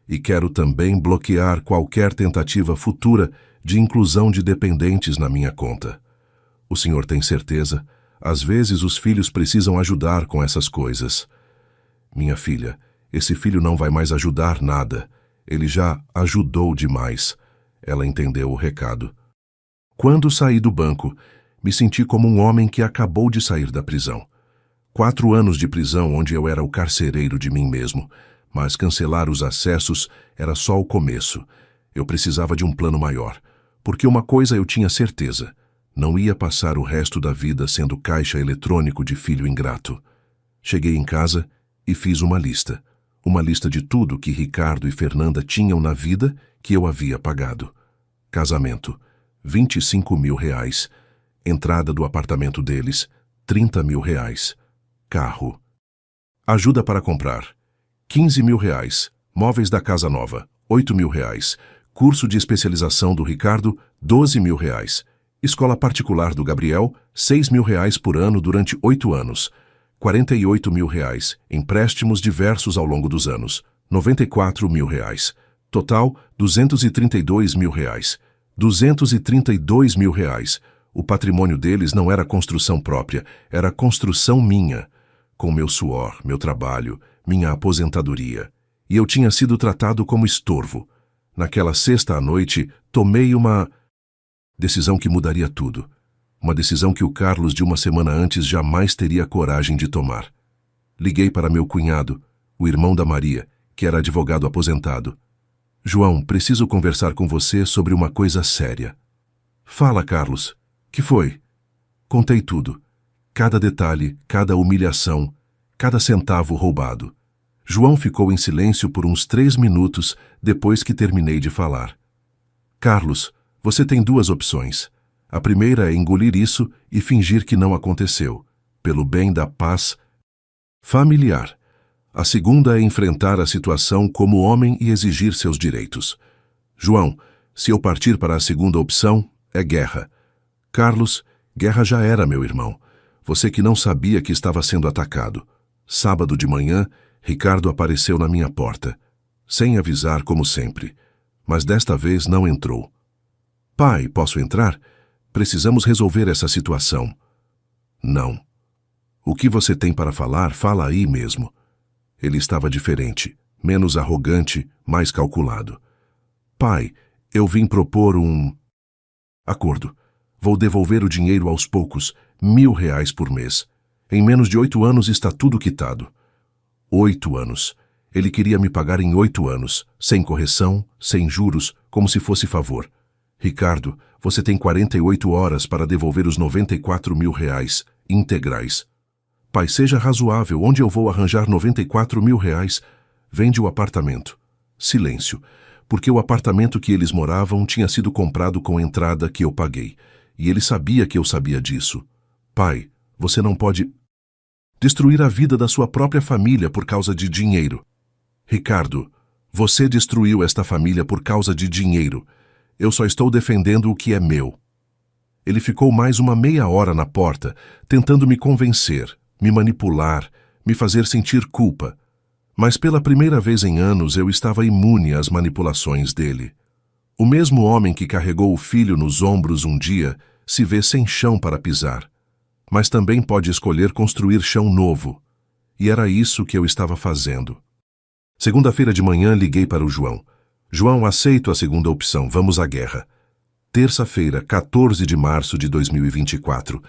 E quero também bloquear qualquer tentativa futura de inclusão de dependentes na minha conta. O senhor tem certeza? Às vezes os filhos precisam ajudar com essas coisas. Minha filha, esse filho não vai mais ajudar nada. Ele já ajudou demais. Ela entendeu o recado. Quando saí do banco, me senti como um homem que acabou de sair da prisão. 4 anos de prisão onde eu era o carcereiro de mim mesmo, mas cancelar os acessos era só o começo. Eu precisava de um plano maior, porque uma coisa eu tinha certeza: não ia passar o resto da vida sendo caixa eletrônico de filho ingrato. Cheguei em casa e fiz uma lista de tudo que Ricardo e Fernanda tinham na vida que eu havia pagado. Casamento, 25 mil reais. Entrada do apartamento deles, 30 mil reais. Carro. Ajuda para comprar, 15 mil reais. Móveis da casa nova, 8 mil reais. Curso de especialização do Ricardo, 12 mil reais. Escola particular do Gabriel, 6 mil reais por ano durante 8 anos. 48 mil reais. Empréstimos diversos ao longo dos anos, 94 mil reais. Total, 232 mil reais. 232 mil reais. O patrimônio deles não era construção própria, era construção minha. Com meu suor, meu trabalho, minha aposentadoria. E eu tinha sido tratado como estorvo. Naquela sexta à noite, tomei uma decisão que mudaria tudo. Uma decisão que o Carlos de uma semana antes jamais teria coragem de tomar. Liguei para meu cunhado, o irmão da Maria, que era advogado aposentado. João, preciso conversar com você sobre uma coisa séria. Fala, Carlos. Que foi? Contei tudo. Cada detalhe, cada humilhação, cada centavo roubado. João ficou em silêncio por uns 3 minutos depois que terminei de falar. Carlos, você tem 2 opções. A primeira é engolir isso e fingir que não aconteceu, pelo bem da paz familiar. A segunda é enfrentar a situação como homem e exigir seus direitos. João, se eu partir para a segunda opção, é guerra. Carlos, guerra já era, meu irmão. Você que não sabia que estava sendo atacado. Sábado de manhã, Ricardo apareceu na minha porta, sem avisar como sempre, mas desta vez não entrou. Pai, posso entrar? Precisamos resolver essa situação. Não. O que você tem para falar, fala aí mesmo. Ele estava diferente, menos arrogante, mais calculado. Pai, eu vim propor um acordo. Vou devolver o dinheiro aos poucos, 1.000 reais por mês. Em menos de 8 anos está tudo quitado. 8 anos. Ele queria me pagar em 8 anos, sem correção, sem juros, como se fosse favor. Ricardo, você tem 48 horas para devolver os 94 mil reais, integrais. Pai, seja razoável, onde eu vou arranjar 94 mil reais? Vende o apartamento. Silêncio, porque o apartamento que eles moravam tinha sido comprado com entrada que eu paguei, e ele sabia que eu sabia disso. Pai, você não pode destruir a vida da sua própria família por causa de dinheiro. Ricardo, você destruiu esta família por causa de dinheiro. Eu só estou defendendo o que é meu. Ele ficou mais uma meia hora na porta, tentando me convencer, me manipular, me fazer sentir culpa. Mas pela primeira vez em anos eu estava imune às manipulações dele. O mesmo homem que carregou o filho nos ombros um dia se vê sem chão para pisar, mas também pode escolher construir chão novo. E era isso que eu estava fazendo. Segunda-feira de manhã liguei para o João. João, aceito a segunda opção, vamos à guerra. Terça-feira, 14 de março de 2024.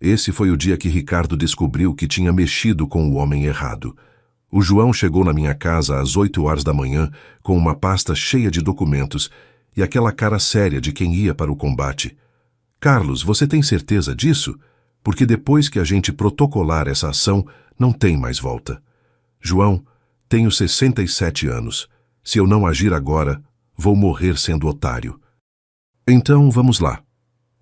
Esse foi o dia que Ricardo descobriu que tinha mexido com o homem errado. O João chegou na minha casa às 8 horas da manhã com uma pasta cheia de documentos e aquela cara séria de quem ia para o combate. Carlos, você tem certeza disso? Porque depois que a gente protocolar essa ação, não tem mais volta. João, tenho 67 anos. Se eu não agir agora, vou morrer sendo otário. Então, vamos lá.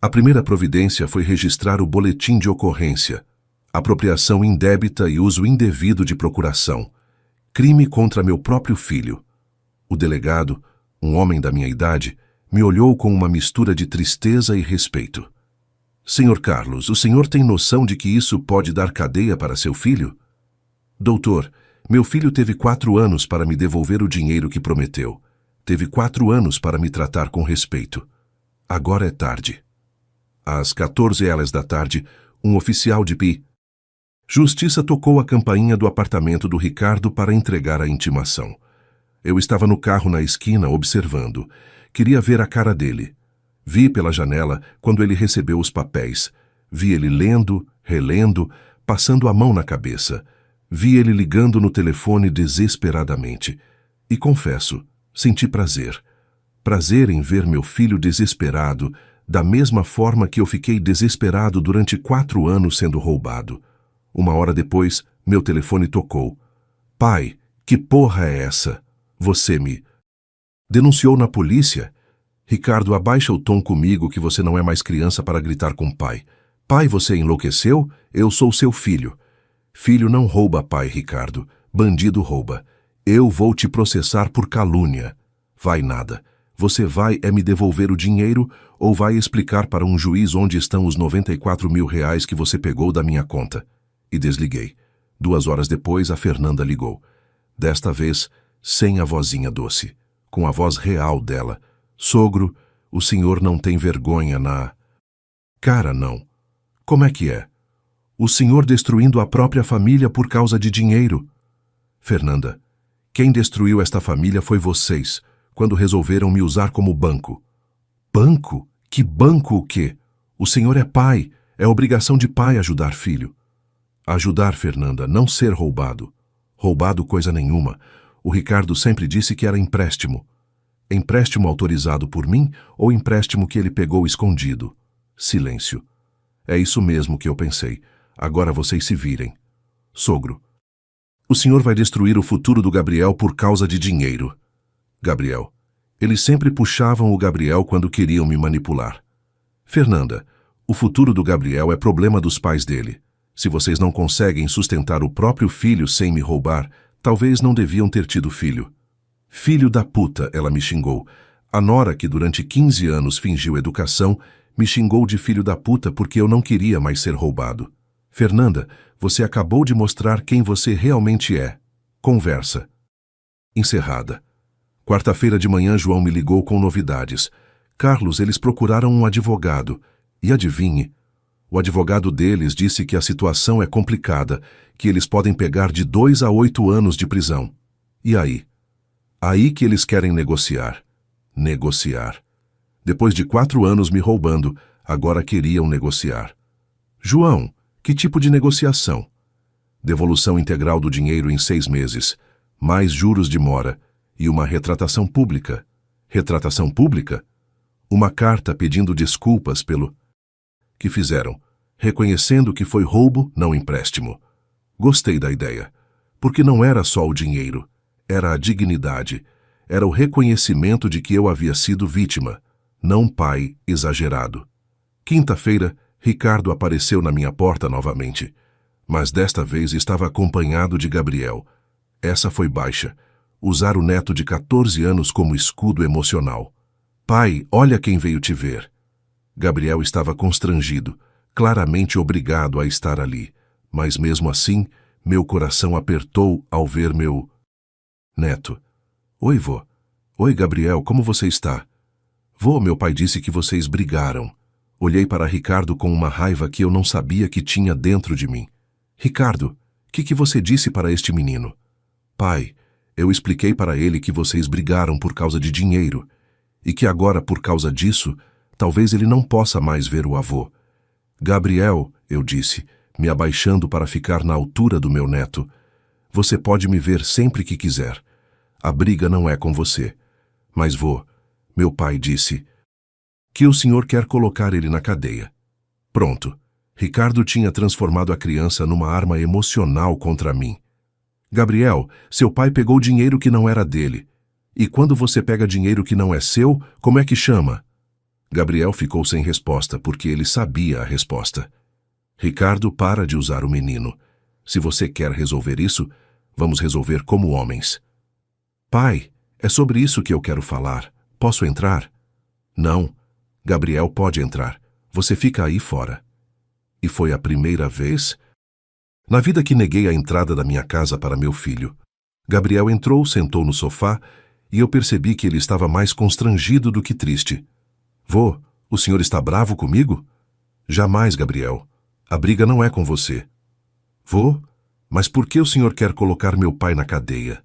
A primeira providência foi registrar o boletim de ocorrência. Apropriação indébita e uso indevido de procuração. Crime contra meu próprio filho. O delegado, um homem da minha idade, me olhou com uma mistura de tristeza e respeito. Senhor Carlos, o senhor tem noção de que isso pode dar cadeia para seu filho? Doutor, meu filho teve 4 anos para me devolver o dinheiro que prometeu. Teve 4 anos para me tratar com respeito. Agora é tarde. Às 14 horas da tarde, um oficial de Justiça tocou a campainha do apartamento do Ricardo para entregar a intimação. Eu estava no carro na esquina observando. Queria ver a cara dele. Vi pela janela quando ele recebeu os papéis. Vi ele lendo, relendo, passando a mão na cabeça. Vi ele ligando no telefone desesperadamente. E confesso, senti prazer. Prazer em ver meu filho desesperado, da mesma forma que eu fiquei desesperado durante 4 anos sendo roubado. 1 hora depois, meu telefone tocou. Pai, que porra é essa? Você me denunciou na polícia? Ricardo, abaixa o tom comigo que você não é mais criança para gritar com o pai. Pai, você enlouqueceu? Eu sou seu filho. Filho não rouba pai, Ricardo. Bandido rouba. Eu vou te processar por calúnia. Vai nada. Você vai me devolver o dinheiro ou vai explicar para um juiz onde estão os 94 mil reais que você pegou da minha conta? E desliguei. 2 horas depois, a Fernanda ligou. Desta vez, sem a vozinha doce. Com a voz real dela. Sogro, o senhor não tem vergonha na cara, não. Como é que é? O senhor destruindo a própria família por causa de dinheiro. Fernanda, quem destruiu esta família foi vocês, quando resolveram me usar como banco. Banco? Que banco o quê? O senhor é pai, é obrigação de pai ajudar filho. Ajudar, Fernanda, não ser roubado. Roubado coisa nenhuma. O Ricardo sempre disse que era empréstimo. Empréstimo autorizado por mim ou empréstimo que ele pegou escondido? Silêncio. É isso mesmo que eu pensei. Agora vocês se virem. Sogro. O senhor vai destruir o futuro do Gabriel por causa de dinheiro. Gabriel. Eles sempre puxavam o Gabriel quando queriam me manipular. Fernanda. O futuro do Gabriel é problema dos pais dele. Se vocês não conseguem sustentar o próprio filho sem me roubar, talvez não deviam ter tido filho. Filho da puta, ela me xingou. A nora, que durante 15 anos fingiu educação, me xingou de filho da puta porque eu não queria mais ser roubado. Fernanda, você acabou de mostrar quem você realmente é. Conversa. Encerrada. Quarta-feira de manhã, João me ligou com novidades. Carlos, eles procuraram um advogado. E adivinhe, o advogado deles disse que a situação é complicada, que eles podem pegar de 2 a 8 anos de prisão. E aí? Aí que eles querem negociar. Negociar. Depois de 4 anos me roubando, agora queriam negociar. João, que tipo de negociação? Devolução integral do dinheiro em 6 meses, mais juros de mora e uma retratação pública. Retratação pública? Uma carta pedindo desculpas pelo que fizeram, reconhecendo que foi roubo, não empréstimo. Gostei da ideia, porque não era só o dinheiro, era a dignidade, era o reconhecimento de que eu havia sido vítima, não pai exagerado. Quinta-feira, Ricardo apareceu na minha porta novamente, mas desta vez estava acompanhado de Gabriel. Essa foi baixa, usar o neto de 14 anos como escudo emocional. Pai, olha quem veio te ver. Gabriel estava constrangido, claramente obrigado a estar ali, mas mesmo assim, meu coração apertou ao ver meu neto. Oi, vô. Oi, Gabriel, como você está? Vô, meu pai disse que vocês brigaram. Olhei para Ricardo com uma raiva que eu não sabia que tinha dentro de mim. Ricardo, o que você disse para este menino? Pai, eu expliquei para ele que vocês brigaram por causa de dinheiro e que agora, por causa disso, talvez ele não possa mais ver o avô. Gabriel, eu disse, me abaixando para ficar na altura do meu neto, você pode me ver sempre que quiser. A briga não é com você. Mas vô, meu pai disse, que o senhor quer colocar ele na cadeia. Pronto. Ricardo tinha transformado a criança numa arma emocional contra mim. Gabriel, seu pai pegou dinheiro que não era dele. E quando você pega dinheiro que não é seu, como é que chama? Gabriel ficou sem resposta porque ele sabia a resposta. Ricardo, para de usar o menino. Se você quer resolver isso, vamos resolver como homens. Pai, é sobre isso que eu quero falar. Posso entrar? Não. Gabriel pode entrar. Você fica aí fora. E foi a primeira vez na vida que neguei a entrada da minha casa para meu filho. Gabriel entrou, sentou no sofá e eu percebi que ele estava mais constrangido do que triste. Vô, o senhor está bravo comigo? Jamais, Gabriel. A briga não é com você. Vô, mas por que o senhor quer colocar meu pai na cadeia?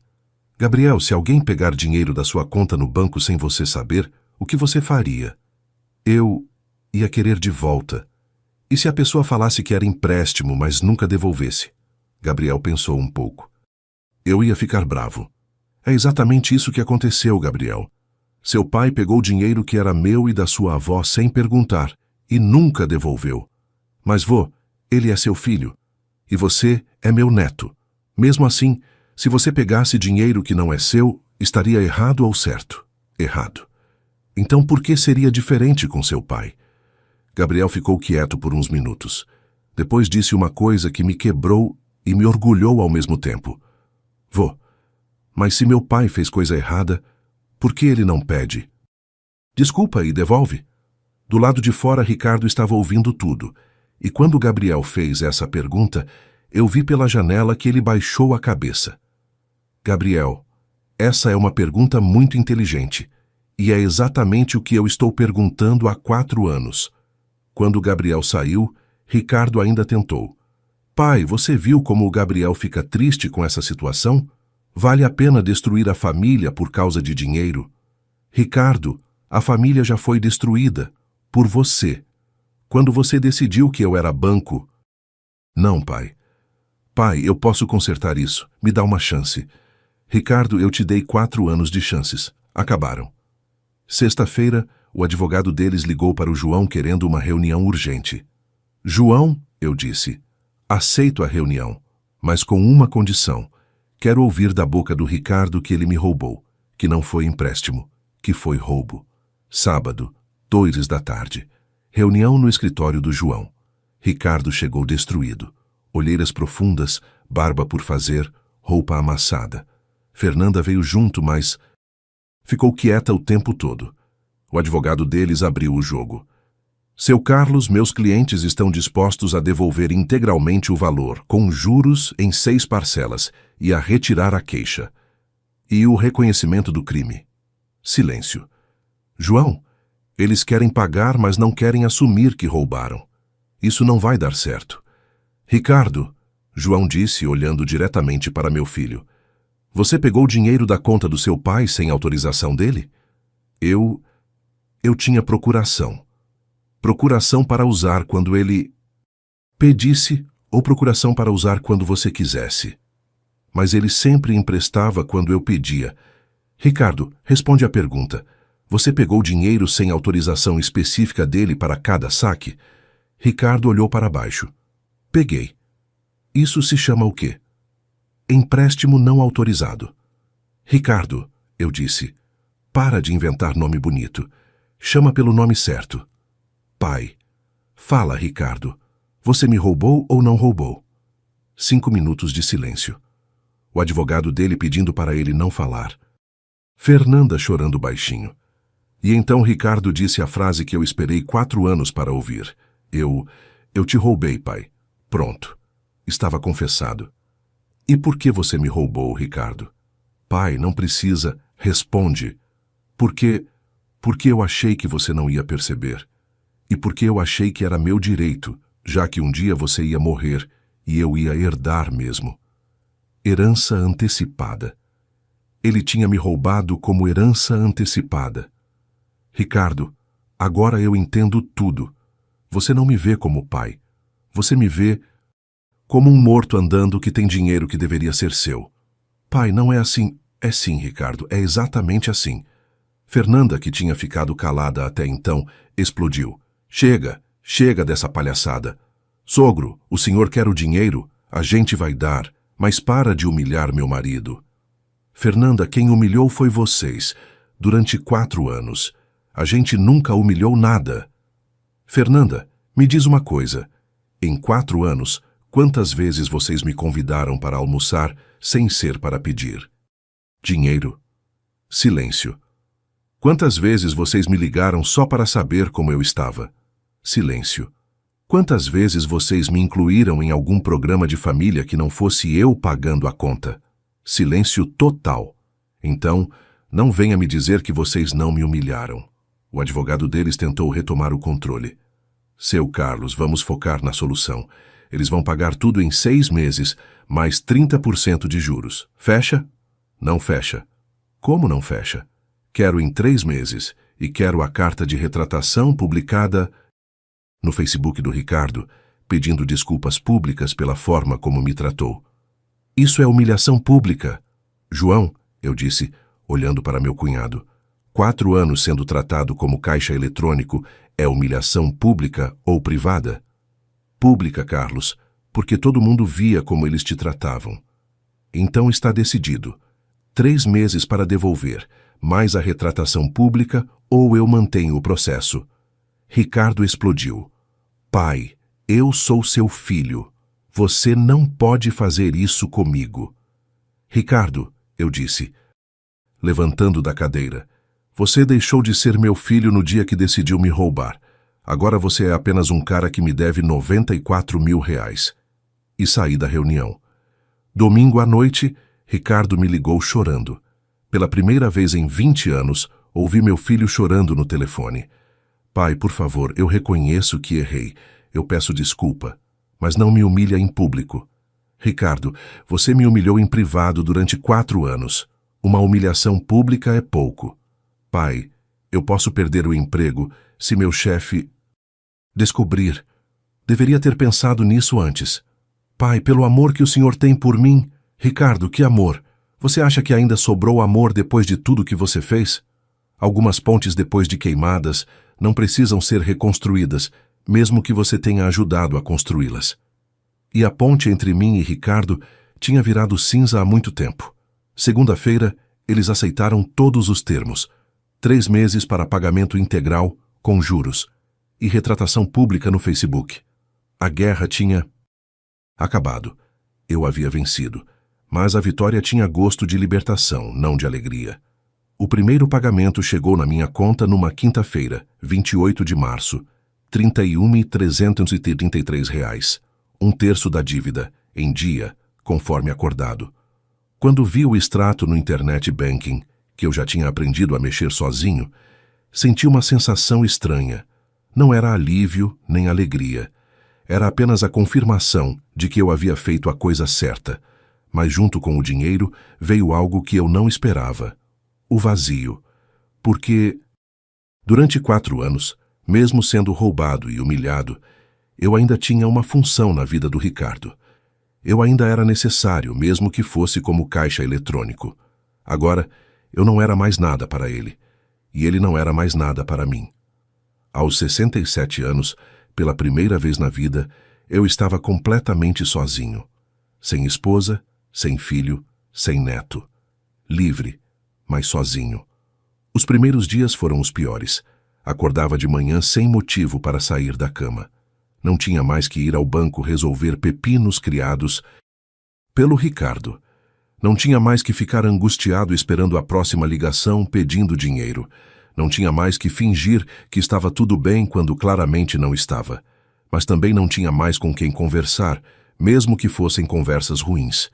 Gabriel, se alguém pegar dinheiro da sua conta no banco sem você saber, o que você faria? Eu ia querer de volta. E se a pessoa falasse que era empréstimo, mas nunca devolvesse? Gabriel pensou um pouco. Eu ia ficar bravo. É exatamente isso que aconteceu, Gabriel. Seu pai pegou dinheiro que era meu e da sua avó sem perguntar, e nunca devolveu. Mas, vô, ele é seu filho. E você é meu neto. Mesmo assim, se você pegasse dinheiro que não é seu, estaria errado ou certo? Errado. Então por que seria diferente com seu pai? Gabriel ficou quieto por uns minutos. Depois disse uma coisa que me quebrou e me orgulhou ao mesmo tempo. Vô, mas se meu pai fez coisa errada, por que ele não pede? Desculpa e devolve. Do lado de fora, Ricardo estava ouvindo tudo. E quando Gabriel fez essa pergunta, eu vi pela janela que ele baixou a cabeça. Gabriel, essa é uma pergunta muito inteligente. E é exatamente o que eu estou perguntando há 4 anos. Quando Gabriel saiu, Ricardo ainda tentou. Pai, você viu como o Gabriel fica triste com essa situação? Vale a pena destruir a família por causa de dinheiro? Ricardo, a família já foi destruída. Por você. Quando você decidiu que eu era banco. Não, pai. Pai, eu posso consertar isso. Me dá uma chance. Ricardo, eu te dei 4 anos de chances. Acabaram. Sexta-feira, o advogado deles ligou para o João querendo uma reunião urgente. João, eu disse, aceito a reunião, mas com uma condição. Quero ouvir da boca do Ricardo que ele me roubou, que não foi empréstimo, que foi roubo. Sábado, 2 da tarde. Reunião no escritório do João. Ricardo chegou destruído. Olheiras profundas, barba por fazer, roupa amassada. Fernanda veio junto, mas ficou quieta o tempo todo. O advogado deles abriu o jogo. Seu Carlos, meus clientes estão dispostos a devolver integralmente o valor, com juros em 6 parcelas, e a retirar a queixa. E o reconhecimento do crime. Silêncio. João, eles querem pagar, mas não querem assumir que roubaram. Isso não vai dar certo. Ricardo, João disse, olhando diretamente para meu filho, você pegou o dinheiro da conta do seu pai sem autorização dele? Eu tinha procuração. Procuração para usar quando ele pedisse ou procuração para usar quando você quisesse. Mas ele sempre emprestava quando eu pedia. Ricardo, responde à pergunta. Você pegou dinheiro sem autorização específica dele para cada saque? Ricardo olhou para baixo. Peguei. Isso se chama o quê? Empréstimo não autorizado. Ricardo, eu disse, para de inventar nome bonito. Chama pelo nome certo. Pai. Fala, Ricardo. Você me roubou ou não roubou? 5 minutos de silêncio. O advogado dele pedindo para ele não falar. Fernanda chorando baixinho. E então Ricardo disse a frase que eu esperei 4 anos para ouvir. Eu te roubei, pai. Pronto. Estava confessado. E por que você me roubou, Ricardo? Pai, não precisa. Responde. Porque eu achei que você não ia perceber. E porque eu achei que era meu direito, já que um dia você ia morrer e eu ia herdar mesmo. Herança antecipada. Ele tinha me roubado como herança antecipada. Ricardo, agora eu entendo tudo. Você não me vê como pai. Você me vê como um morto andando que tem dinheiro que deveria ser seu. Pai, não é assim. É sim, Ricardo, é exatamente assim. Fernanda, que tinha ficado calada até então, explodiu. Chega, chega dessa palhaçada. Sogro, o senhor quer o dinheiro? A gente vai dar, mas para de humilhar meu marido. Fernanda, quem humilhou foi vocês, durante 4 anos. A gente nunca humilhou nada. Fernanda, me diz uma coisa. Em 4 anos, quantas vezes vocês me convidaram para almoçar sem ser para pedir? Dinheiro. Silêncio. Quantas vezes vocês me ligaram só para saber como eu estava? Silêncio. Quantas vezes vocês me incluíram em algum programa de família que não fosse eu pagando a conta? Silêncio total. Então, não venha me dizer que vocês não me humilharam. O advogado deles tentou retomar o controle. Seu Carlos, vamos focar na solução. Eles vão pagar tudo em 6 meses, mais 30% de juros. Fecha? Não fecha. Como não fecha? Quero em 3 meses e quero a carta de retratação publicada no Facebook do Ricardo, pedindo desculpas públicas pela forma como me tratou. Isso é humilhação pública. João, eu disse, olhando para meu cunhado, 4 anos sendo tratado como caixa eletrônico é humilhação pública ou privada? Pública, Carlos, porque todo mundo via como eles te tratavam. Então está decidido. 3 meses para devolver, mais a retratação pública ou eu mantenho o processo. Ricardo explodiu. Pai, eu sou seu filho. Você não pode fazer isso comigo. Ricardo, eu disse, levantando da cadeira, você deixou de ser meu filho no dia que decidiu me roubar. Agora você é apenas um cara que me deve R$94 mil. E saí da reunião. Domingo à noite, Ricardo me ligou chorando. Pela primeira vez em 20 anos, ouvi meu filho chorando no telefone. Pai, por favor, eu reconheço que errei. Eu peço desculpa, mas não me humilha em público. Ricardo, você me humilhou em privado durante 4 anos. Uma humilhação pública é pouco. Pai, eu posso perder o emprego se meu chefe descobrir. Deveria ter pensado nisso antes. Pai, pelo amor que o senhor tem por mim... Ricardo, que amor! Você acha que ainda sobrou amor depois de tudo que você fez? Algumas pontes depois de queimadas não precisam ser reconstruídas, mesmo que você tenha ajudado a construí-las. E a ponte entre mim e Ricardo tinha virado cinza há muito tempo. Segunda-feira, eles aceitaram todos os termos. 3 meses para pagamento integral, com juros, e retratação pública no Facebook. A guerra tinha acabado. Eu havia vencido. Mas a vitória tinha gosto de libertação, não de alegria. O primeiro pagamento chegou na minha conta numa quinta-feira, 28 de março, R$31.333, 1/3 da dívida, em dia, conforme acordado. Quando vi o extrato no Internet Banking, que eu já tinha aprendido a mexer sozinho, senti uma sensação estranha. Não era alívio nem alegria. Era apenas a confirmação de que eu havia feito a coisa certa. Mas junto com o dinheiro veio algo que eu não esperava. O vazio. Porque, durante 4 anos, mesmo sendo roubado e humilhado, eu ainda tinha uma função na vida do Ricardo. Eu ainda era necessário, mesmo que fosse como caixa eletrônico. Agora, eu não era mais nada para ele. E ele não era mais nada para mim. Aos 67 anos, pela primeira vez na vida, eu estava completamente sozinho. Sem esposa, sem filho, sem neto. Livre, mas sozinho. Os primeiros dias foram os piores. Acordava de manhã sem motivo para sair da cama. Não tinha mais que ir ao banco resolver pepinos criados pelo Ricardo. Não tinha mais que ficar angustiado esperando a próxima ligação pedindo dinheiro. Não tinha mais que fingir que estava tudo bem quando claramente não estava. Mas também não tinha mais com quem conversar, mesmo que fossem conversas ruins.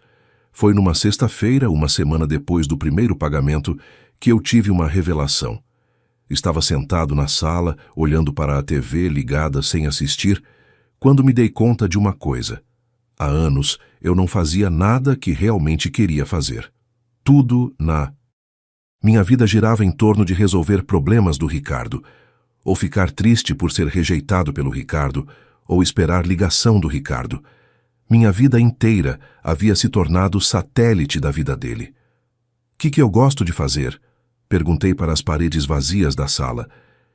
Foi numa sexta-feira, uma semana depois do primeiro pagamento, que eu tive uma revelação. Estava sentado na sala, olhando para a TV ligada sem assistir, quando me dei conta de uma coisa. Há anos eu não fazia nada que realmente queria fazer. Tudo minha vida girava em torno de resolver problemas do Ricardo. ou ficar triste por ser rejeitado pelo Ricardo, ou esperar ligação do Ricardo. Minha vida inteira havia se tornado satélite da vida dele. Que eu gosto de fazer? Perguntei para as paredes vazias da sala,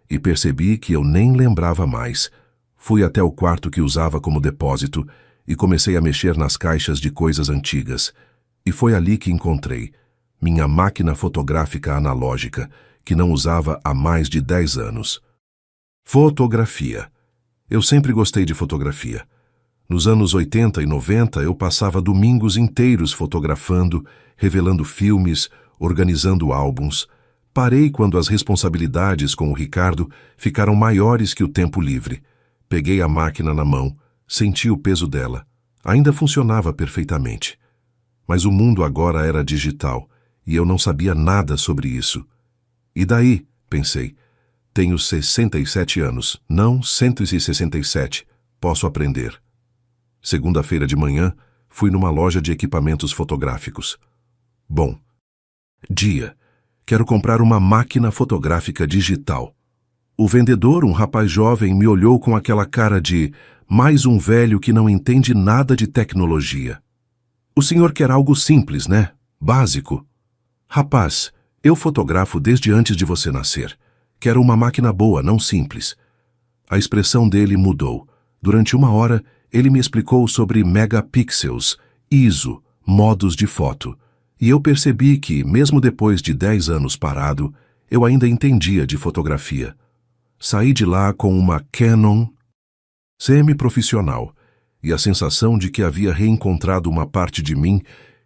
e percebi que eu nem lembrava mais. Fui até o quarto que usava como depósito e comecei a mexer nas caixas de coisas antigas. E foi ali que encontrei minha máquina fotográfica analógica, que não usava há mais de 10 anos. Fotografia. Eu sempre gostei de fotografia. Nos anos 80 e 90, eu passava domingos inteiros fotografando, revelando filmes, organizando álbuns. Parei quando as responsabilidades com o Ricardo ficaram maiores que o tempo livre. Peguei a máquina na mão, senti o peso dela. Ainda funcionava perfeitamente. Mas o mundo agora era digital, e eu não sabia nada sobre isso. E daí, pensei, tenho 67 anos, não 167, posso aprender. Segunda-feira de manhã, fui numa loja de equipamentos fotográficos. Bom dia, quero comprar uma máquina fotográfica digital. O vendedor, um rapaz jovem, me olhou com aquela cara de mais um velho que não entende nada de tecnologia. O senhor quer algo simples, né? Básico. Rapaz, eu fotografo desde antes de você nascer. Quero uma máquina boa, não simples. A expressão dele mudou. Durante 1 hora, ele me explicou sobre megapixels, ISO, modos de foto. E eu percebi que, mesmo depois de 10 anos parado, eu ainda entendia de fotografia. Saí de lá com uma Canon semi-profissional e a sensação de que havia reencontrado uma parte de mim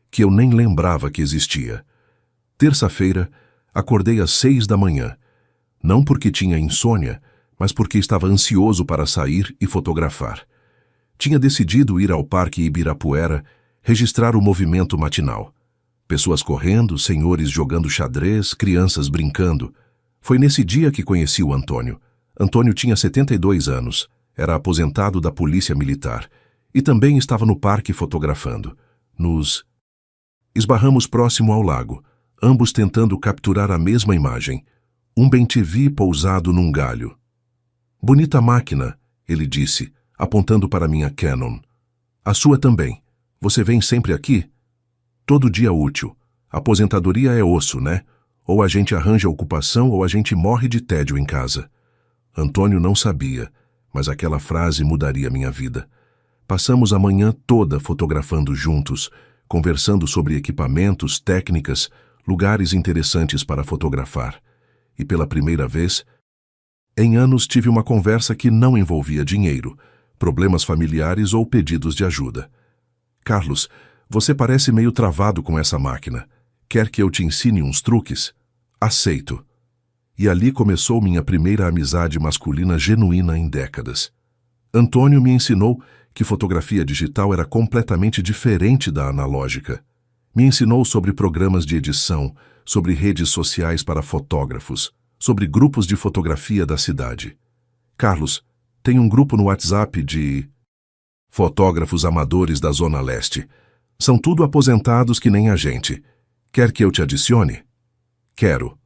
que eu nem lembrava que existia. Terça-feira, acordei às 6 da manhã. Não porque tinha insônia, mas porque estava ansioso para sair e fotografar. Tinha decidido ir ao Parque Ibirapuera registrar o movimento matinal. Pessoas correndo, senhores jogando xadrez, crianças brincando. Foi nesse dia que conheci o Antônio. Antônio tinha 72 anos, era aposentado da Polícia Militar e também estava no parque fotografando. Nos esbarramos próximo ao lago, ambos tentando capturar a mesma imagem. Um bem-te-vi pousado num galho. Bonita máquina, ele disse, apontando para minha Canon. A sua também. Você vem sempre aqui? Todo dia útil. Aposentadoria é osso, né? Ou a gente arranja ocupação ou a gente morre de tédio em casa. Antônio não sabia, mas aquela frase mudaria minha vida. Passamos a manhã toda fotografando juntos, conversando sobre equipamentos, técnicas, lugares interessantes para fotografar. E pela primeira vez, em anos tive uma conversa que não envolvia dinheiro, problemas familiares ou pedidos de ajuda. Carlos, você parece meio travado com essa máquina. Quer que eu te ensine uns truques? Aceito. E ali começou minha primeira amizade masculina genuína em décadas. Antônio me ensinou que fotografia digital era completamente diferente da analógica. Me ensinou sobre programas de edição, sobre redes sociais para fotógrafos, sobre grupos de fotografia da cidade. Carlos, tem um grupo no WhatsApp de fotógrafos amadores da Zona Leste. São tudo aposentados que nem a gente. Quer que eu te adicione? Quero.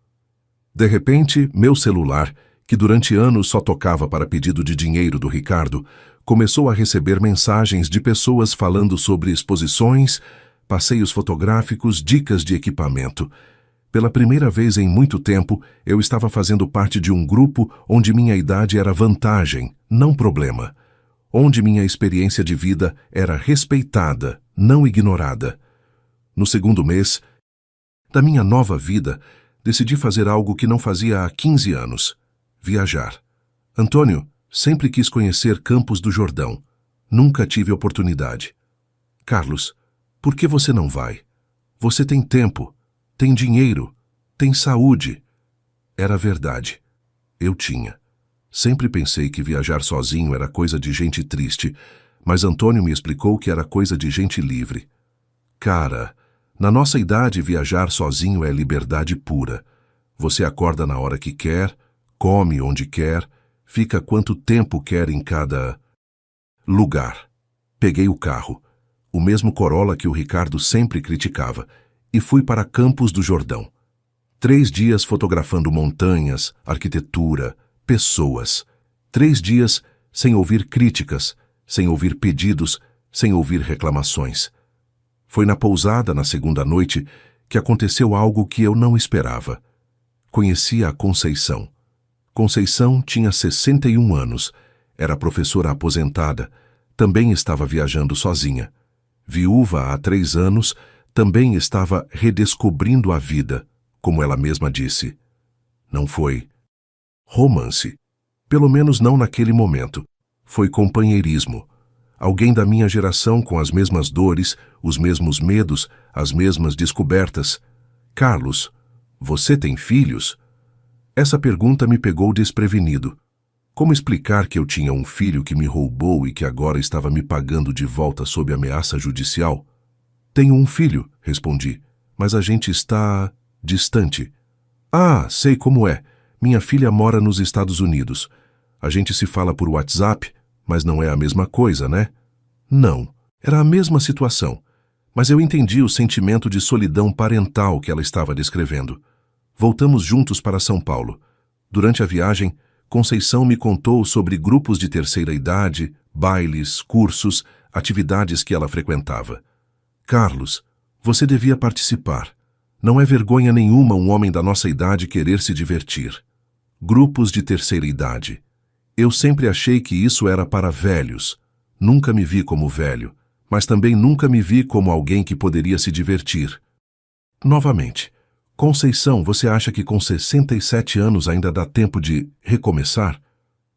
De repente, meu celular, que durante anos só tocava para pedido de dinheiro do Ricardo, começou a receber mensagens de pessoas falando sobre exposições, passeios fotográficos, dicas de equipamento. Pela primeira vez em muito tempo, eu estava fazendo parte de um grupo onde minha idade era vantagem, não problema. Onde minha experiência de vida era respeitada, não ignorada. No segundo mês da minha nova vida, decidi fazer algo que não fazia há 15 anos: viajar. Antônio, sempre quis conhecer Campos do Jordão. Nunca tive oportunidade. Carlos, por que você não vai? Você tem tempo, tem dinheiro, tem saúde. Era verdade. Eu tinha. Sempre pensei que viajar sozinho era coisa de gente triste, mas Antônio me explicou que era coisa de gente livre. Cara, na nossa idade viajar sozinho é liberdade pura. Você acorda na hora que quer, come onde quer, fica quanto tempo quer em cada lugar. Peguei o carro, o mesmo Corolla que o Ricardo sempre criticava, e fui para Campos do Jordão. 3 dias fotografando montanhas, arquitetura, pessoas. 3 dias sem ouvir críticas, sem ouvir pedidos, sem ouvir reclamações. Foi na pousada, na segunda noite, que aconteceu algo que eu não esperava. Conhecia a Conceição. Conceição tinha 61 anos, era professora aposentada, também estava viajando sozinha. Viúva há 3 anos, também estava redescobrindo a vida, como ela mesma disse. Não foi romance. Pelo menos não naquele momento. Foi companheirismo. Alguém da minha geração com as mesmas dores, os mesmos medos, as mesmas descobertas. Carlos, você tem filhos? Essa pergunta me pegou desprevenido. Como explicar que eu tinha um filho que me roubou e que agora estava me pagando de volta sob ameaça judicial? Tenho um filho, respondi, mas a gente está distante. Ah, sei como é. Minha filha mora nos Estados Unidos. A gente se fala por WhatsApp, mas não é a mesma coisa, né? Não, era a mesma situação. Mas eu entendi o sentimento de solidão parental que ela estava descrevendo. Voltamos juntos para São Paulo. Durante a viagem, Conceição me contou sobre grupos de terceira idade, bailes, cursos, atividades que ela frequentava. Carlos, você devia participar. Não é vergonha nenhuma um homem da nossa idade querer se divertir. Grupos de terceira idade. Eu sempre achei que isso era para velhos. Nunca me vi como velho, mas também nunca me vi como alguém que poderia se divertir. Novamente, Conceição, você acha que com 67 anos ainda dá tempo de recomeçar?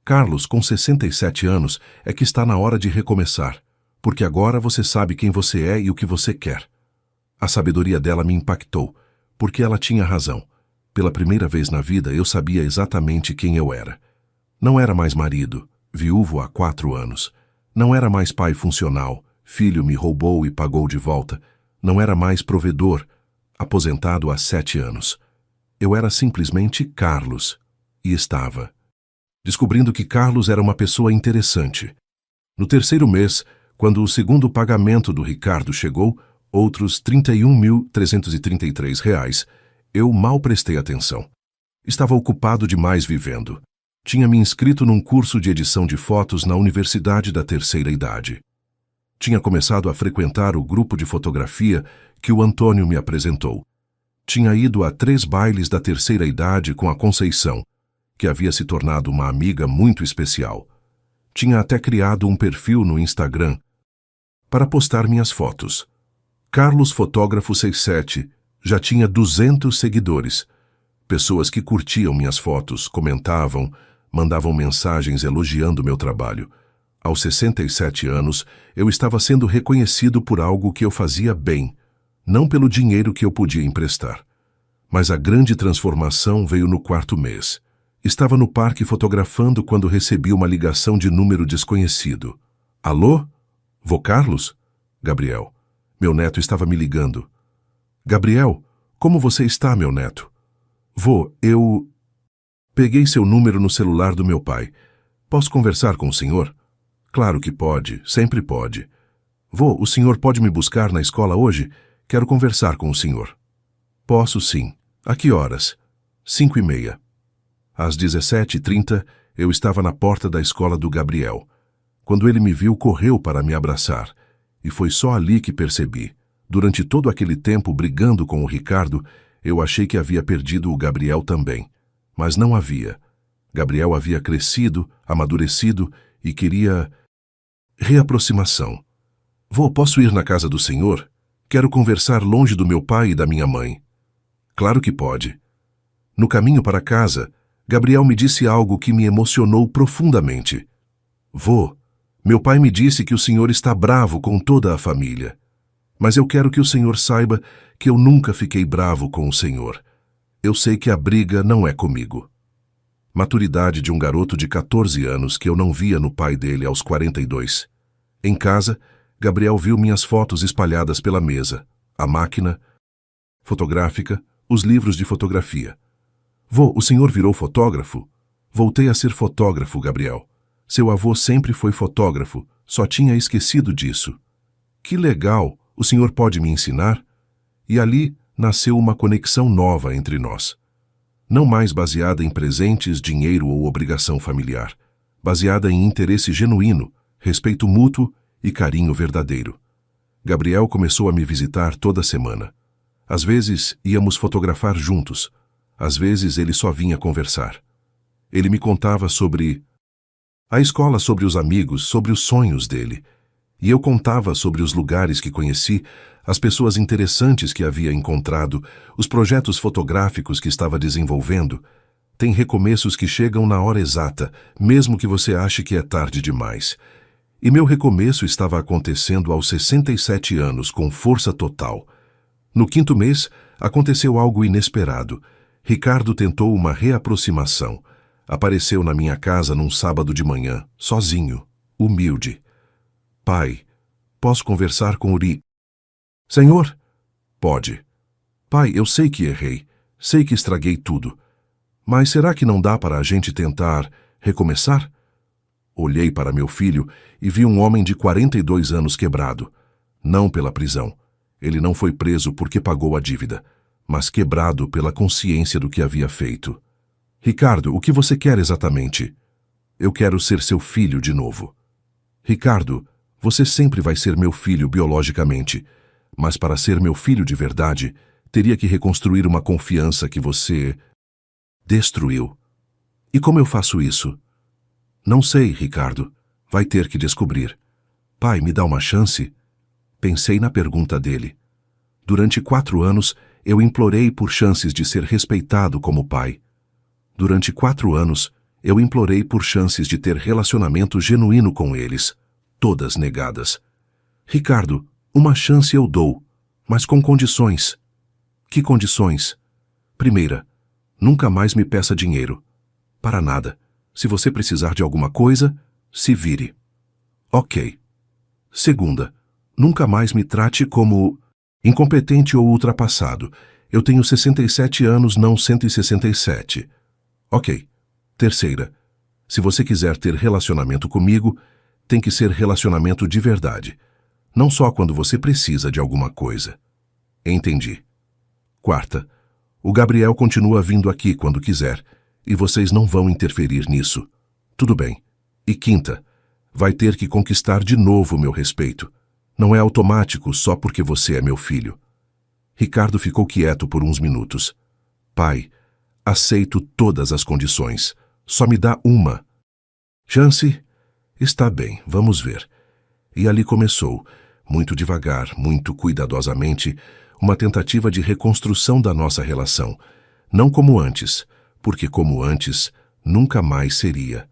Carlos, com 67 anos, é que está na hora de recomeçar, porque agora você sabe quem você é e o que você quer. A sabedoria dela me impactou, porque ela tinha razão. Pela primeira vez na vida, eu sabia exatamente quem eu era. Não era mais marido, viúvo há 4 anos. Não era mais pai funcional, filho me roubou e pagou de volta. Não era mais provedor, aposentado há 7 anos. Eu era simplesmente Carlos, e estava descobrindo que Carlos era uma pessoa interessante. No 3º mês, quando o segundo pagamento do Ricardo chegou, outros R$ 31.333, eu mal prestei atenção. Estava ocupado demais vivendo. Tinha me inscrito num curso de edição de fotos na Universidade da Terceira Idade. Tinha começado a frequentar o grupo de fotografia que o Antônio me apresentou. Tinha ido a 3 bailes da terceira idade com a Conceição, que havia se tornado uma amiga muito especial. Tinha até criado um perfil no Instagram para postar minhas fotos. Carlos Fotógrafo 67 já tinha 200 seguidores, pessoas que curtiam minhas fotos, comentavam, mandavam mensagens elogiando meu trabalho. Aos 67 anos, eu estava sendo reconhecido por algo que eu fazia bem, não pelo dinheiro que eu podia emprestar. Mas a grande transformação veio no 4º mês. Estava no parque fotografando quando recebi uma ligação de número desconhecido. Alô? Vô Carlos? Gabriel. Meu neto estava me ligando. Gabriel, como você está, meu neto? Vô, eu... Peguei seu número no celular do meu pai. Posso conversar com o senhor? Claro que pode, sempre pode. Vô, o senhor pode me buscar na escola hoje? Quero conversar com o senhor. Posso sim. A que horas? 5h30. Às 17h30, eu estava na porta da escola do Gabriel. Quando ele me viu, correu para me abraçar. E foi só ali que percebi. Durante todo aquele tempo brigando com o Ricardo, eu achei que havia perdido o Gabriel também. Mas não havia. Gabriel havia crescido, amadurecido e queria reaproximação. Vô, posso ir na casa do senhor? Quero conversar longe do meu pai e da minha mãe. Claro que pode. No caminho para casa, Gabriel me disse algo que me emocionou profundamente. Vô, meu pai me disse que o senhor está bravo com toda a família. Mas eu quero que o senhor saiba que eu nunca fiquei bravo com o senhor. Eu sei que a briga não é comigo. Maturidade de um garoto de 14 anos que eu não via no pai dele aos 42. Em casa, Gabriel viu minhas fotos espalhadas pela mesa, a máquina fotográfica, os livros de fotografia. Vô, o senhor virou fotógrafo? Voltei a ser fotógrafo, Gabriel. Seu avô sempre foi fotógrafo, só tinha esquecido disso. Que legal, o senhor pode me ensinar? E ali nasceu uma conexão nova entre nós. Não mais baseada em presentes, dinheiro ou obrigação familiar. Baseada em interesse genuíno, respeito mútuo e carinho verdadeiro. Gabriel começou a me visitar toda semana. Às vezes, íamos fotografar juntos. Às vezes, ele só vinha conversar. Ele me contava sobre a escola, sobre os amigos, sobre os sonhos dele. E eu contava sobre os lugares que conheci, as pessoas interessantes que havia encontrado, os projetos fotográficos que estava desenvolvendo. Tem recomeços que chegam na hora exata, mesmo que você ache que é tarde demais. E meu recomeço estava acontecendo aos 67 anos, com força total. No 5º mês, aconteceu algo inesperado. Ricardo tentou uma reaproximação. Apareceu na minha casa num sábado de manhã, sozinho, humilde. Pai, posso conversar com Uri? Senhor? Pode. Pai, eu sei que errei, sei que estraguei tudo. Mas será que não dá para a gente tentar recomeçar? Olhei para meu filho e vi um homem de 42 anos quebrado. Não pela prisão. Ele não foi preso porque pagou a dívida, mas quebrado pela consciência do que havia feito. Ricardo, o que você quer exatamente? Eu quero ser seu filho de novo. Ricardo, você sempre vai ser meu filho biologicamente, mas para ser meu filho de verdade, teria que reconstruir uma confiança que você destruiu. E como eu faço isso? Não sei, Ricardo. Vai ter que descobrir. Pai, me dá uma chance? Pensei na pergunta dele. Durante 4 anos, eu implorei por chances de ser respeitado como pai. Durante 4 anos, eu implorei por chances de ter relacionamento genuíno com eles. Todas negadas. Ricardo, uma chance eu dou, mas com condições. Que condições? Primeira, nunca mais me peça dinheiro. Para nada. Se você precisar de alguma coisa, se vire. Ok. Segunda, nunca mais me trate como incompetente ou ultrapassado. Eu tenho 67 anos, não 167. Ok. Terceira, se você quiser ter relacionamento comigo, tem que ser relacionamento de verdade. Não só quando você precisa de alguma coisa. Entendi. Quarta, o Gabriel continua vindo aqui quando quiser, e vocês não vão interferir nisso. Tudo bem. E quinta, vai ter que conquistar de novo meu respeito. Não é automático só porque você é meu filho. Ricardo ficou quieto por uns minutos. Pai, aceito todas as condições. Só me dá uma. Chance? Está bem, vamos ver. E ali começou, muito devagar, muito cuidadosamente, uma tentativa de reconstrução da nossa relação. Não como antes, porque como antes, nunca mais seria,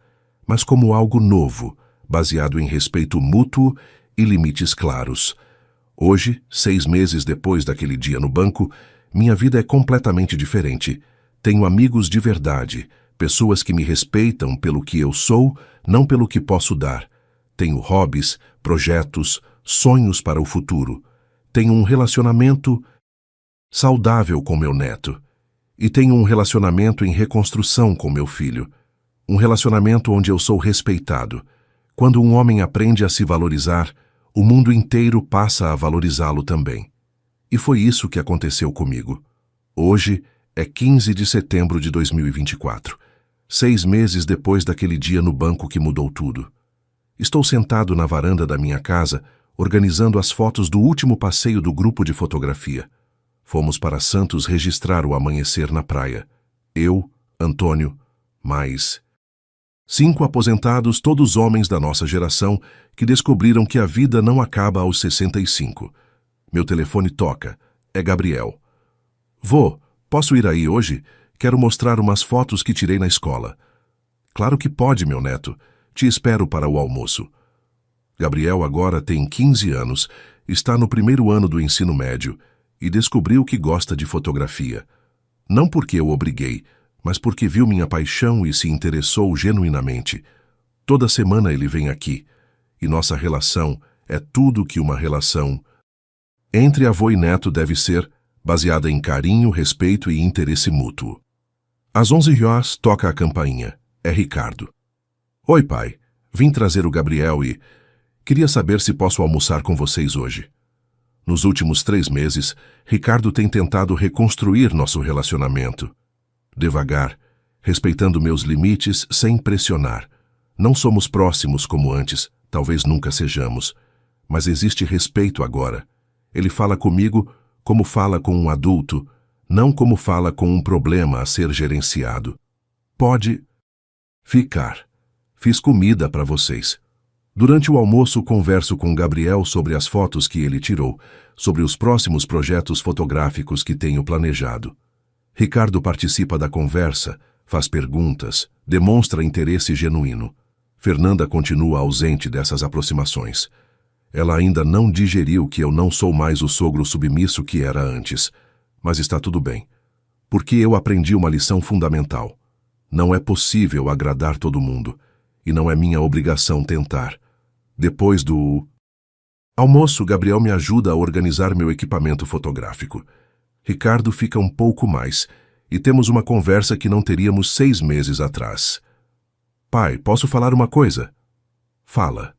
mas como algo novo, baseado em respeito mútuo e limites claros. Hoje, 6 meses depois daquele dia no banco, minha vida é completamente diferente. Tenho amigos de verdade, pessoas que me respeitam pelo que eu sou, não pelo que posso dar. Tenho hobbies, projetos, sonhos para o futuro. Tenho um relacionamento saudável com meu neto. E tenho um relacionamento em reconstrução com meu filho. Um relacionamento onde eu sou respeitado. Quando um homem aprende a se valorizar, o mundo inteiro passa a valorizá-lo também. E foi isso que aconteceu comigo. Hoje é 15 de setembro de 2024. 6 meses depois daquele dia no banco que mudou tudo. Estou sentado na varanda da minha casa, organizando as fotos do último passeio do grupo de fotografia. Fomos para Santos registrar o amanhecer na praia. Eu, Antônio, mais 5 aposentados, todos homens da nossa geração, que descobriram que a vida não acaba aos 65. Meu telefone toca. É Gabriel. Vô, posso ir aí hoje? Quero mostrar umas fotos que tirei na escola. Claro que pode, meu neto. Te espero para o almoço. Gabriel agora tem 15 anos, está no 1º ano do ensino médio e descobriu que gosta de fotografia. Não porque eu obriguei, mas porque viu minha paixão e se interessou genuinamente. Toda semana ele vem aqui, e nossa relação é tudo que uma relação entre avô e neto deve ser, baseada em carinho, respeito e interesse mútuo. Às 11h toca a campainha. É Ricardo. Oi, pai. Vim trazer o Gabriel e queria saber se posso almoçar com vocês hoje. Nos últimos 3 meses, Ricardo tem tentado reconstruir nosso relacionamento. devagar, respeitando meus limites sem pressionar. Não somos próximos como antes, talvez nunca sejamos, mas existe respeito agora. Ele fala comigo como fala com um adulto, não como fala com um problema a ser gerenciado. Pode ficar. Fiz comida para vocês. Durante o almoço, converso com Gabriel sobre as fotos que ele tirou, sobre os próximos projetos fotográficos que tenho planejado. Ricardo participa da conversa, faz perguntas, demonstra interesse genuíno. Fernanda continua ausente dessas aproximações. Ela ainda não digeriu que eu não sou mais o sogro submisso que era antes. Mas está tudo bem, porque eu aprendi uma lição fundamental. Não é possível agradar todo mundo, e não é minha obrigação tentar. Depois do almoço, Gabriel me ajuda a organizar meu equipamento fotográfico. Ricardo fica um pouco mais, e temos uma conversa que não teríamos 6 meses atrás. Pai, posso falar uma coisa? Fala.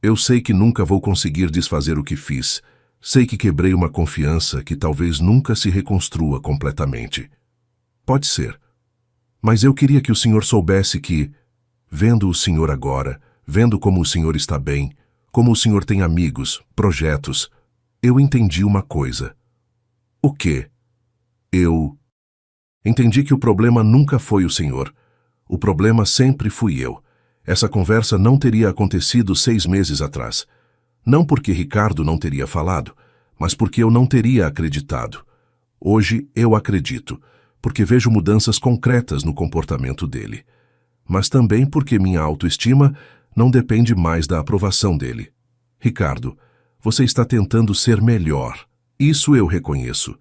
Eu sei que nunca vou conseguir desfazer o que fiz. Sei que quebrei uma confiança que talvez nunca se reconstrua completamente. Pode ser. Mas eu queria que o senhor soubesse que, vendo o senhor agora, vendo como o senhor está bem, como o senhor tem amigos, projetos, eu entendi uma coisa. O quê? Eu entendi que o problema nunca foi o senhor. O problema sempre fui eu. Essa conversa não teria acontecido 6 meses atrás. Não porque Ricardo não teria falado, mas porque eu não teria acreditado. Hoje eu acredito, porque vejo mudanças concretas no comportamento dele. Mas também porque minha autoestima não depende mais da aprovação dele. Ricardo, você está tentando ser melhor. Isso eu reconheço.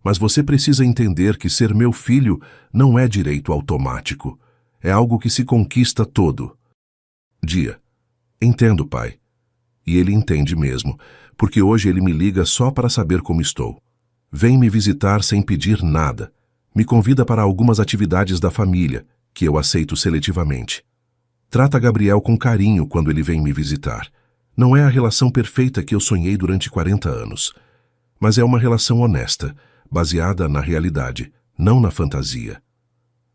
Mas você precisa entender que ser meu filho não é direito automático. É algo que se conquista todo dia. Entendo, pai. E ele entende mesmo, porque hoje ele me liga só para saber como estou. Vem me visitar sem pedir nada. Me convida para algumas atividades da família, que eu aceito seletivamente. Trata Gabriel com carinho quando ele vem me visitar. Não é a relação perfeita que eu sonhei durante 40 anos, mas é uma relação honesta, baseada na realidade, não na fantasia.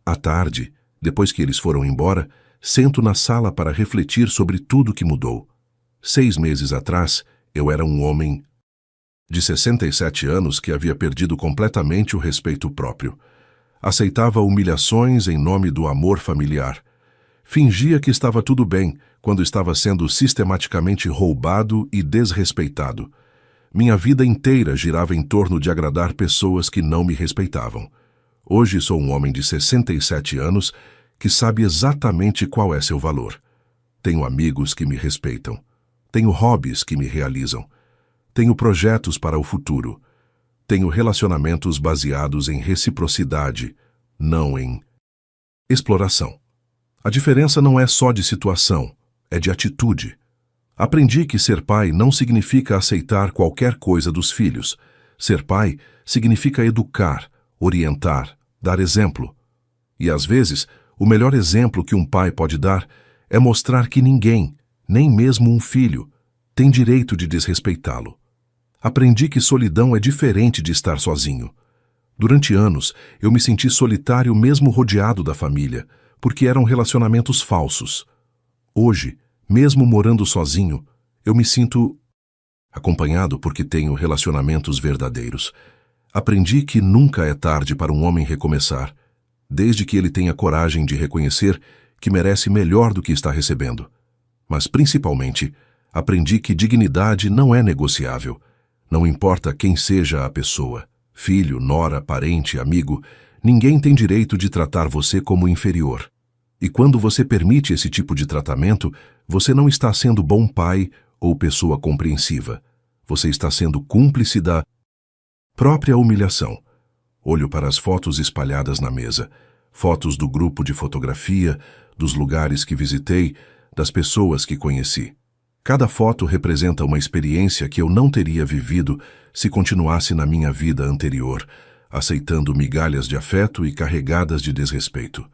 À tarde, depois que eles foram embora, sento na sala para refletir sobre tudo que mudou. 6 meses atrás, eu era um homem de 67 anos que havia perdido completamente o respeito próprio. Aceitava humilhações em nome do amor familiar. Fingia que estava tudo bem quando estava sendo sistematicamente roubado e desrespeitado. Minha vida inteira girava em torno de agradar pessoas que não me respeitavam. Hoje sou um homem de 67 anos que sabe exatamente qual é seu valor. Tenho amigos que me respeitam. Tenho hobbies que me realizam. Tenho projetos para o futuro. Tenho relacionamentos baseados em reciprocidade, não em exploração. A diferença não é só de situação, é de atitude. Aprendi que ser pai não significa aceitar qualquer coisa dos filhos. Ser pai significa educar, orientar, dar exemplo. E às vezes, o melhor exemplo que um pai pode dar é mostrar que ninguém, nem mesmo um filho, tem direito de desrespeitá-lo. Aprendi que solidão é diferente de estar sozinho. Durante anos, eu me senti solitário mesmo rodeado da família, porque eram relacionamentos falsos. Hoje, mesmo morando sozinho, eu me sinto acompanhado porque tenho relacionamentos verdadeiros. Aprendi que nunca é tarde para um homem recomeçar, desde que ele tenha coragem de reconhecer que merece melhor do que está recebendo. Mas, principalmente, aprendi que dignidade não é negociável. Não importa quem seja a pessoa, filho, nora, parente, amigo, ninguém tem direito de tratar você como inferior. E quando você permite esse tipo de tratamento, você não está sendo bom pai ou pessoa compreensiva. Você está sendo cúmplice da própria humilhação. Olho para as fotos espalhadas na mesa, fotos do grupo de fotografia, dos lugares que visitei, das pessoas que conheci. Cada foto representa uma experiência que eu não teria vivido se continuasse na minha vida anterior, aceitando migalhas de afeto e carregadas de desrespeito.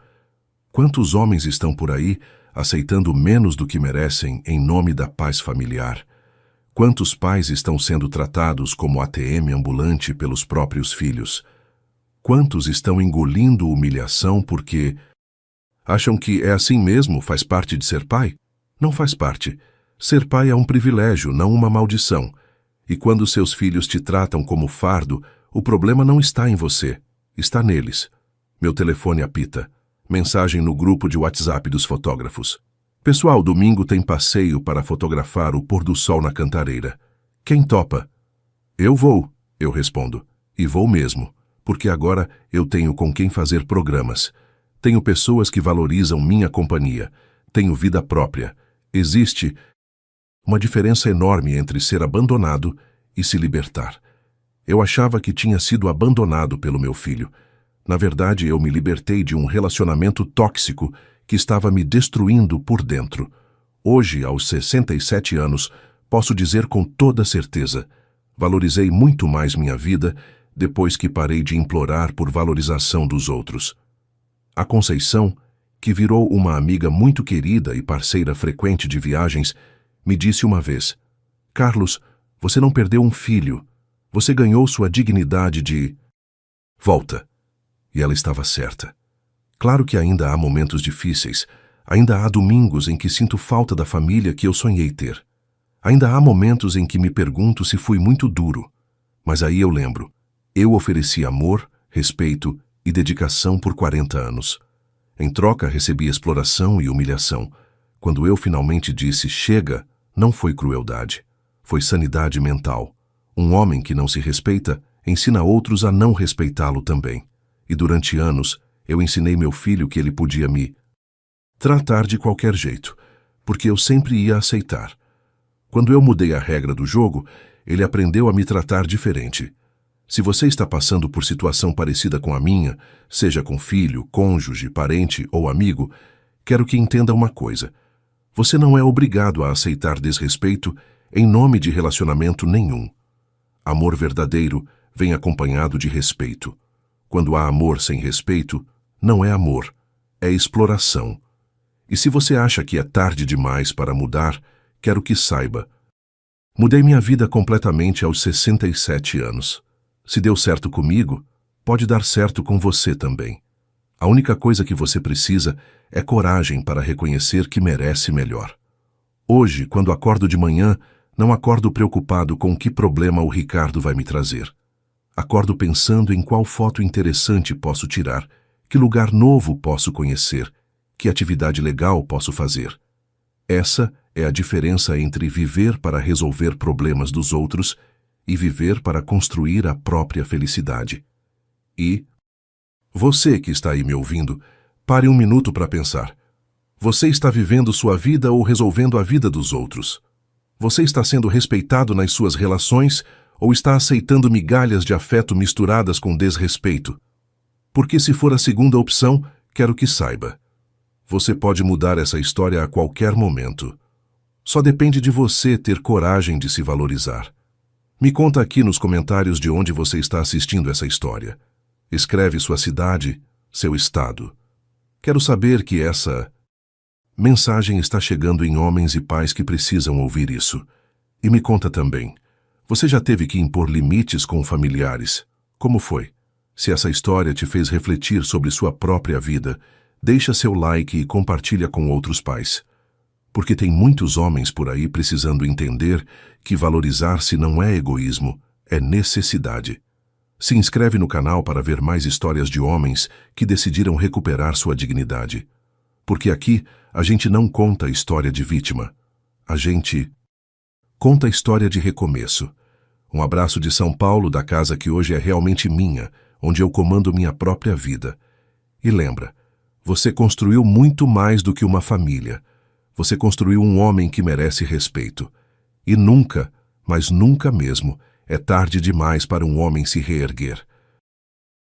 Quantos homens estão por aí aceitando menos do que merecem em nome da paz familiar? Quantos pais estão sendo tratados como ATM ambulante pelos próprios filhos? Quantos estão engolindo humilhação porque acham que é assim mesmo, faz parte de ser pai? Não faz parte. Ser pai é um privilégio, não uma maldição. E quando seus filhos te tratam como fardo, o problema não está em você, está neles. Meu telefone apita. Mensagem no grupo de WhatsApp dos fotógrafos. Pessoal, domingo tem passeio para fotografar o pôr do sol na Cantareira. Quem topa? Eu vou, eu respondo. E vou mesmo, porque agora eu tenho com quem fazer programas. Tenho pessoas que valorizam minha companhia. Tenho vida própria. Existe uma diferença enorme entre ser abandonado e se libertar. Eu achava que tinha sido abandonado pelo meu filho. Na verdade, eu me libertei de um relacionamento tóxico que estava me destruindo por dentro. Hoje, aos 67 anos, posso dizer com toda certeza, valorizei muito mais minha vida depois que parei de implorar por valorização dos outros. A Conceição, que virou uma amiga muito querida e parceira frequente de viagens, me disse uma vez: Carlos, você não perdeu um filho. Você ganhou sua dignidade de volta. E ela estava certa. Claro que ainda há momentos difíceis. Ainda há domingos em que sinto falta da família que eu sonhei ter. Ainda há momentos em que me pergunto se fui muito duro. Mas aí eu lembro. Eu ofereci amor, respeito e dedicação por 40 anos. Em troca, recebi exploração e humilhação. Quando eu finalmente disse chega, não foi crueldade. Foi sanidade mental. Um homem que não se respeita ensina outros a não respeitá-lo também. E durante anos, eu ensinei meu filho que ele podia me tratar de qualquer jeito, porque eu sempre ia aceitar. Quando eu mudei a regra do jogo, ele aprendeu a me tratar diferente. Se você está passando por situação parecida com a minha, seja com filho, cônjuge, parente ou amigo, quero que entenda uma coisa. Você não é obrigado a aceitar desrespeito em nome de relacionamento nenhum. Amor verdadeiro vem acompanhado de respeito. Quando há amor sem respeito, não é amor, é exploração. E se você acha que é tarde demais para mudar, quero que saiba. Mudei minha vida completamente aos 67 anos. Se deu certo comigo, pode dar certo com você também. A única coisa que você precisa é coragem para reconhecer que merece melhor. Hoje, quando acordo de manhã, não acordo preocupado com que problema o Ricardo vai me trazer. Acordo pensando em qual foto interessante posso tirar, que lugar novo posso conhecer, que atividade legal posso fazer. Essa é a diferença entre viver para resolver problemas dos outros e viver para construir a própria felicidade. E você que está aí me ouvindo, pare um minuto para pensar. Você está vivendo sua vida ou resolvendo a vida dos outros? Você está sendo respeitado nas suas relações ou está aceitando migalhas de afeto misturadas com desrespeito? Porque se for a segunda opção, quero que saiba. Você pode mudar essa história a qualquer momento. Só depende de você ter coragem de se valorizar. Me conta aqui nos comentários de onde você está assistindo essa história. Escreve sua cidade, seu estado. Quero saber que essa mensagem está chegando em homens e pais que precisam ouvir isso. E me conta também. Você já teve que impor limites com familiares? Como foi? Se essa história te fez refletir sobre sua própria vida, deixa seu like e compartilha com outros pais. Porque tem muitos homens por aí precisando entender que valorizar-se não é egoísmo, é necessidade. Se inscreve no canal para ver mais histórias de homens que decidiram recuperar sua dignidade. Porque aqui a gente não conta a história de vítima. A gente conta a história de recomeço. Um abraço de São Paulo, da casa que hoje é realmente minha, onde eu comando minha própria vida. E lembra, você construiu muito mais do que uma família. Você construiu um homem que merece respeito. E nunca, mas nunca mesmo, é tarde demais para um homem se reerguer.